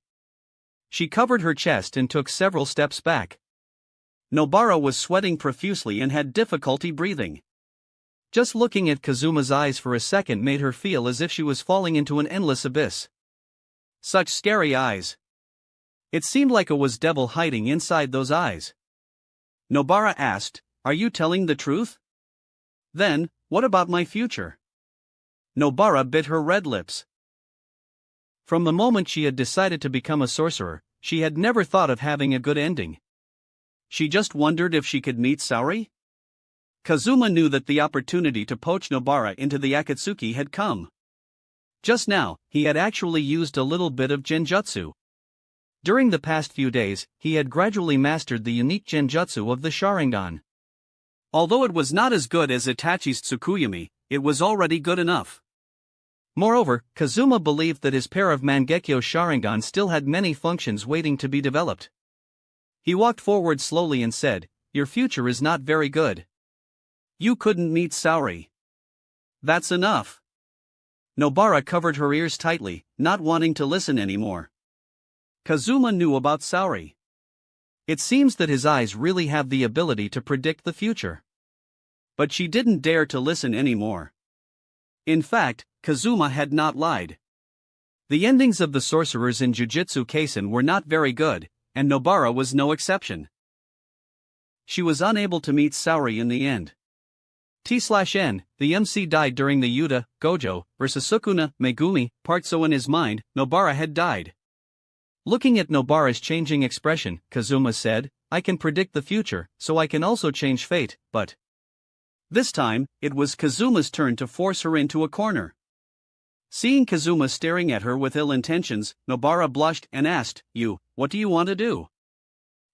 She covered her chest and took several steps back. Nobara was sweating profusely and had difficulty breathing. Just looking at Kazuma's eyes for a second made her feel as if she was falling into an endless abyss. Such scary eyes. It seemed like it was devil hiding inside those eyes. Nobara asked, "Are you telling the truth? Then, what about my future?" Nobara bit her red lips. From the moment she had decided to become a sorcerer, she had never thought of having a good ending. She just wondered if she could meet Saori? Kazuma knew that the opportunity to poach Nobara into the Akatsuki had come. Just now, he had actually used a little bit of genjutsu. During the past few days, he had gradually mastered the unique genjutsu of the Sharingan. Although it was not as good as Itachi's Tsukuyomi, it was already good enough. Moreover, Kazuma believed that his pair of Mangekyo Sharingan still had many functions waiting to be developed. He walked forward slowly and said, "Your future is not very good. You couldn't meet Saori. That's enough." Nobara covered her ears tightly, not wanting to listen anymore. Kazuma knew about Saori. It seems that his eyes really have the ability to predict the future. But she didn't dare to listen anymore. In fact, Kazuma had not lied. The endings of the sorcerers in Jujutsu Kaisen were not very good, and Nobara was no exception. She was unable to meet Saori in the end. T/N, the MC died during the Yuta, Gojo, vs Sukuna, Megumi, part, so in his mind, Nobara had died. Looking at Nobara's changing expression, Kazuma said, "I can predict the future, so I can also change fate, but..." This time, it was Kazuma's turn to force her into a corner. Seeing Kazuma staring at her with ill intentions, Nobara blushed and asked, What do you want to do?"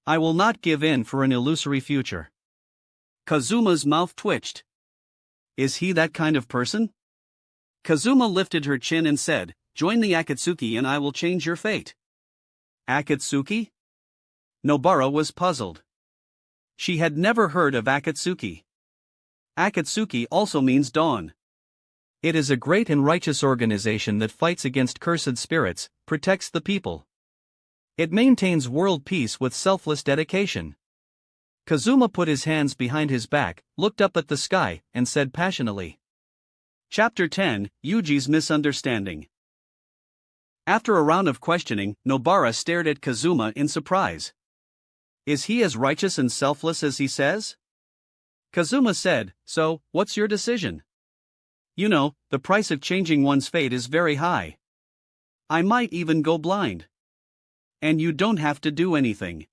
"I will not give in for an illusory future." Kazuma's mouth twitched. Is he that kind of person? Kazuma lifted her chin and said, "Join the Akatsuki and I will change your fate." Akatsuki? Nobara was puzzled. She had never heard of Akatsuki. Akatsuki also means dawn. It is a great and righteous organization that fights against cursed spirits, protects the people. It maintains world peace with selfless dedication. Kazuma put his hands behind his back, looked up at the sky, and said passionately. Chapter 10, Yuji's Misunderstanding. After a round of questioning, Nobara stared at Kazuma in surprise. Is he as righteous and selfless as he says? Kazuma said, so, what's your decision? You know, the price of changing one's fate is very high. I might even go blind. And you don't have to do anything.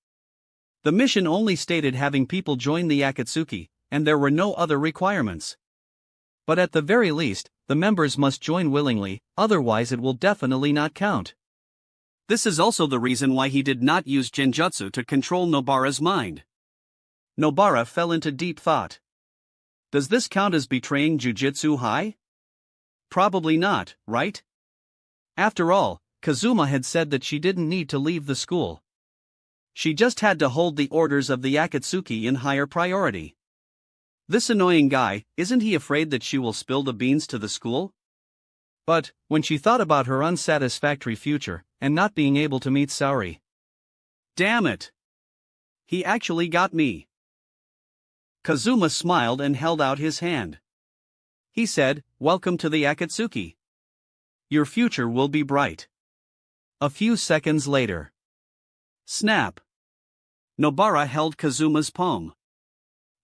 The mission only stated having people join the Akatsuki, and there were no other requirements. But at the very least, the members must join willingly, otherwise it will definitely not count. This is also the reason why he did not use Genjutsu to control Nobara's mind. Nobara fell into deep thought. Does this count as betraying Jujutsu High? Probably not, right? After all, Kazuma had said that she didn't need to leave the school. She just had to hold the orders of the Akatsuki in higher priority. This annoying guy, isn't he afraid that she will spill the beans to the school? But, when she thought about her unsatisfactory future, and not being able to meet Saori. Damn it! He actually got me. Kazuma smiled and held out his hand. He said, welcome to the Akatsuki. Your future will be bright. A few seconds later. Snap! Nobara held Kazuma's palm.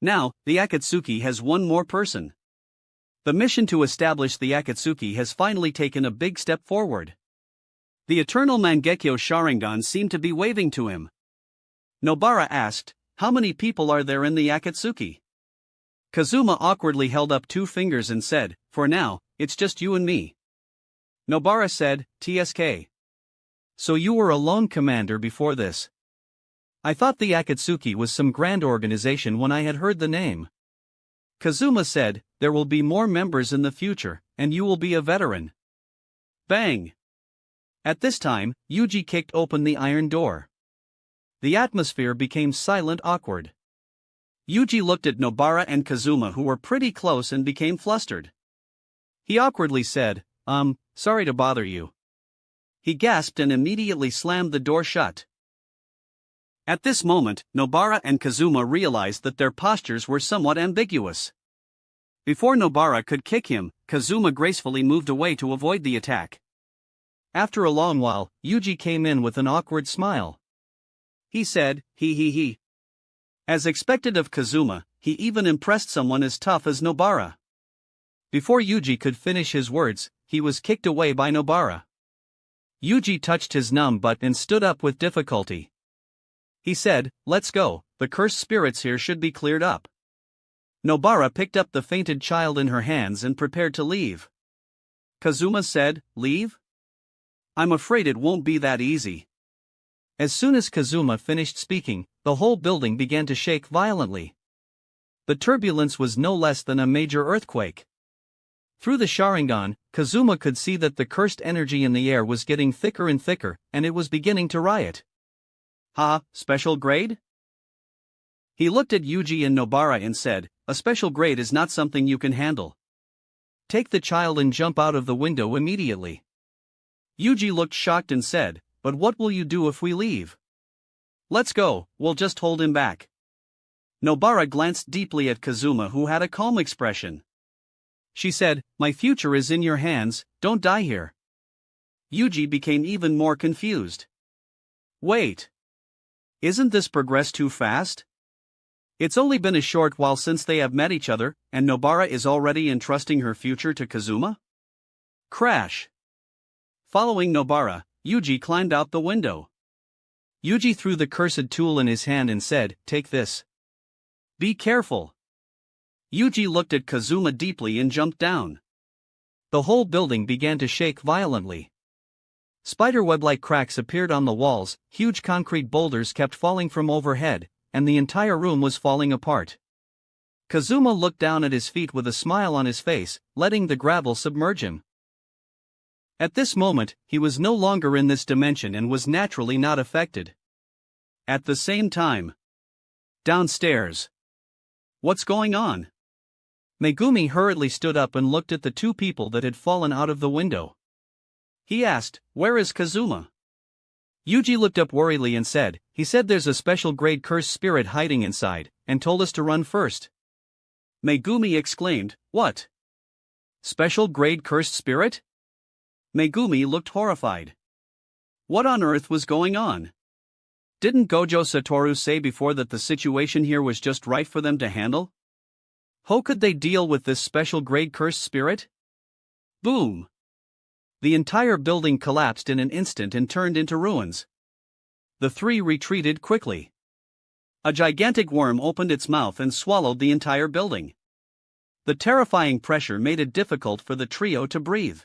Now, the Akatsuki has one more person. The mission to establish the Akatsuki has finally taken a big step forward. The eternal Mangekyo Sharingan seemed to be waving to him. Nobara asked, how many people are there in the Akatsuki? Kazuma awkwardly held up 2 fingers and said, for now, it's just you and me. Nobara said, TSK. So you were a lone commander before this. I thought the Akatsuki was some grand organization when I had heard the name. Kazuma said, there will be more members in the future, and you will be a veteran. Bang! At this time, Yuji kicked open the iron door. The atmosphere became silent awkward. Yuji looked at Nobara and Kazuma, who were pretty close, and became flustered. He awkwardly said, sorry to bother you. He gasped and immediately slammed the door shut. At this moment, Nobara and Kazuma realized that their postures were somewhat ambiguous. Before Nobara could kick him, Kazuma gracefully moved away to avoid the attack. After a long while, Yuji came in with an awkward smile. He said, he. As expected of Kazuma, he even impressed someone as tough as Nobara. Before Yuji could finish his words, he was kicked away by Nobara. Yuji touched his numb butt and stood up with difficulty. He said, let's go, the cursed spirits here should be cleared up. Nobara picked up the fainted child in her hands and prepared to leave. Kazuma said, leave? I'm afraid it won't be that easy. As soon as Kazuma finished speaking, the whole building began to shake violently. The turbulence was no less than a major earthquake. Through the Sharingan, Kazuma could see that the cursed energy in the air was getting thicker and thicker, and it was beginning to riot. Special grade? He looked at Yuji and Nobara and said, a special grade is not something you can handle. Take the child and jump out of the window immediately. Yuji looked shocked and said, but what will you do if we leave? Let's go, we'll just hold him back. Nobara glanced deeply at Kazuma, who had a calm expression. She said, my future is in your hands, don't die here. Yuji became even more confused. Wait. Isn't this progress too fast? It's only been a short while since they have met each other, and Nobara is already entrusting her future to Kazuma? Crash. Following Nobara, Yuji climbed out the window. Yuji threw the cursed tool in his hand and said, take this. Be careful. Yuji looked at Kazuma deeply and jumped down. The whole building began to shake violently. Spiderweb-like cracks appeared on the walls, huge concrete boulders kept falling from overhead, and the entire room was falling apart. Kazuma looked down at his feet with a smile on his face, letting the gravel submerge him. At this moment, he was no longer in this dimension and was naturally not affected. At the same time, downstairs. What's going on? Megumi hurriedly stood up and looked at the two people that had fallen out of the window. He asked, "Where is Kazuma?" Yuji looked up worriedly and said, "He said there's a special grade cursed spirit hiding inside, and told us to run first." Megumi exclaimed, "What? Special grade cursed spirit?" Megumi looked horrified. What on earth was going on? Didn't Gojo Satoru say before that the situation here was just right for them to handle? How could they deal with this special grade cursed spirit? Boom! The entire building collapsed in an instant and turned into ruins. The three retreated quickly. A gigantic worm opened its mouth and swallowed the entire building. The terrifying pressure made it difficult for the trio to breathe.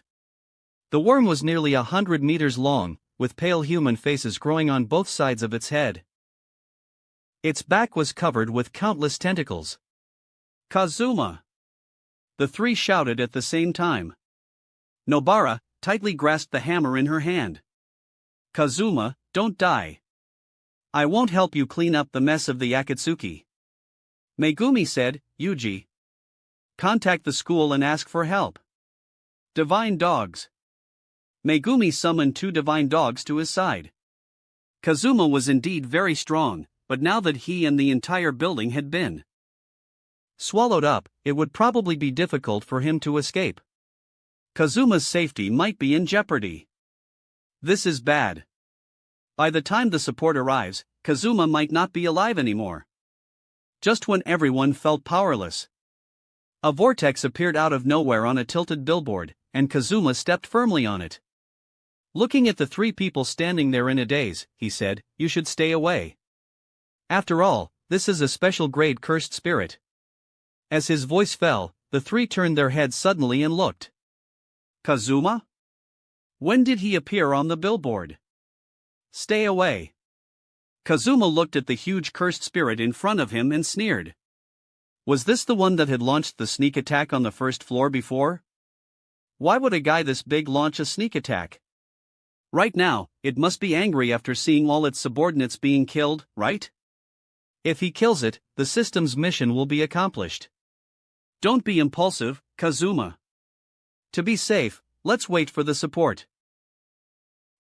The worm was nearly 100 meters long, with pale human faces growing on both sides of its head. Its back was covered with countless tentacles. Kazuma! The three shouted at the same time. Nobara tightly grasped the hammer in her hand. Kazuma, don't die. I won't help you clean up the mess of the Akatsuki. Megumi said, Yuji. Contact the school and ask for help. Divine dogs. Megumi summoned 2 divine dogs to his side. Kazuma was indeed very strong, but now that he and the entire building had been swallowed up, it would probably be difficult for him to escape. Kazuma's safety might be in jeopardy. This is bad. By the time the support arrives, Kazuma might not be alive anymore. Just when everyone felt powerless, a vortex appeared out of nowhere on a tilted billboard, and Kazuma stepped firmly on it. Looking at the 3 people standing there in a daze, he said, "You should stay away. After all, this is a special grade cursed spirit." As his voice fell, the 3 turned their heads suddenly and looked. Kazuma? When did he appear on the billboard? Stay away. Kazuma looked at the huge cursed spirit in front of him and sneered. Was this the one that had launched the sneak attack on the first floor before? Why would a guy this big launch a sneak attack? Right now, it must be angry after seeing all its subordinates being killed, right? If he kills it, the system's mission will be accomplished. Don't be impulsive, Kazuma. To be safe, let's wait for the support.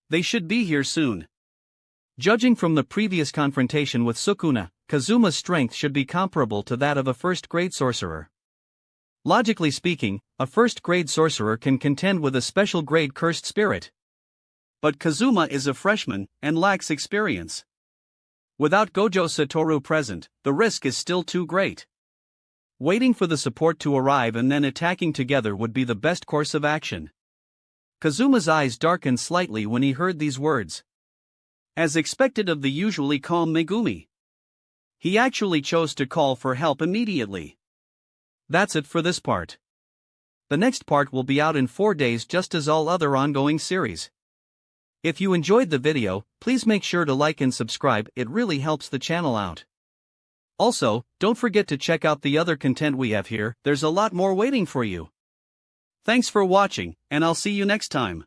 They should be here soon. Judging from the previous confrontation with Sukuna, Kazuma's strength should be comparable to that of a first-grade sorcerer. Logically speaking, a first-grade sorcerer can contend with a special-grade cursed spirit. But Kazuma is a freshman and lacks experience. Without Gojo Satoru present, the risk is still too great. Waiting for the support to arrive and then attacking together would be the best course of action. Kazuma's eyes darkened slightly when he heard these words. As expected of the usually calm Megumi, he actually chose to call for help immediately. That's it for this part. The next part will be out in 4 days, just as all other ongoing series. If you enjoyed the video, please make sure to like and subscribe, it really helps the channel out. Also, don't forget to check out the other content we have here, there's a lot more waiting for you. Thanks for watching, and I'll see you next time.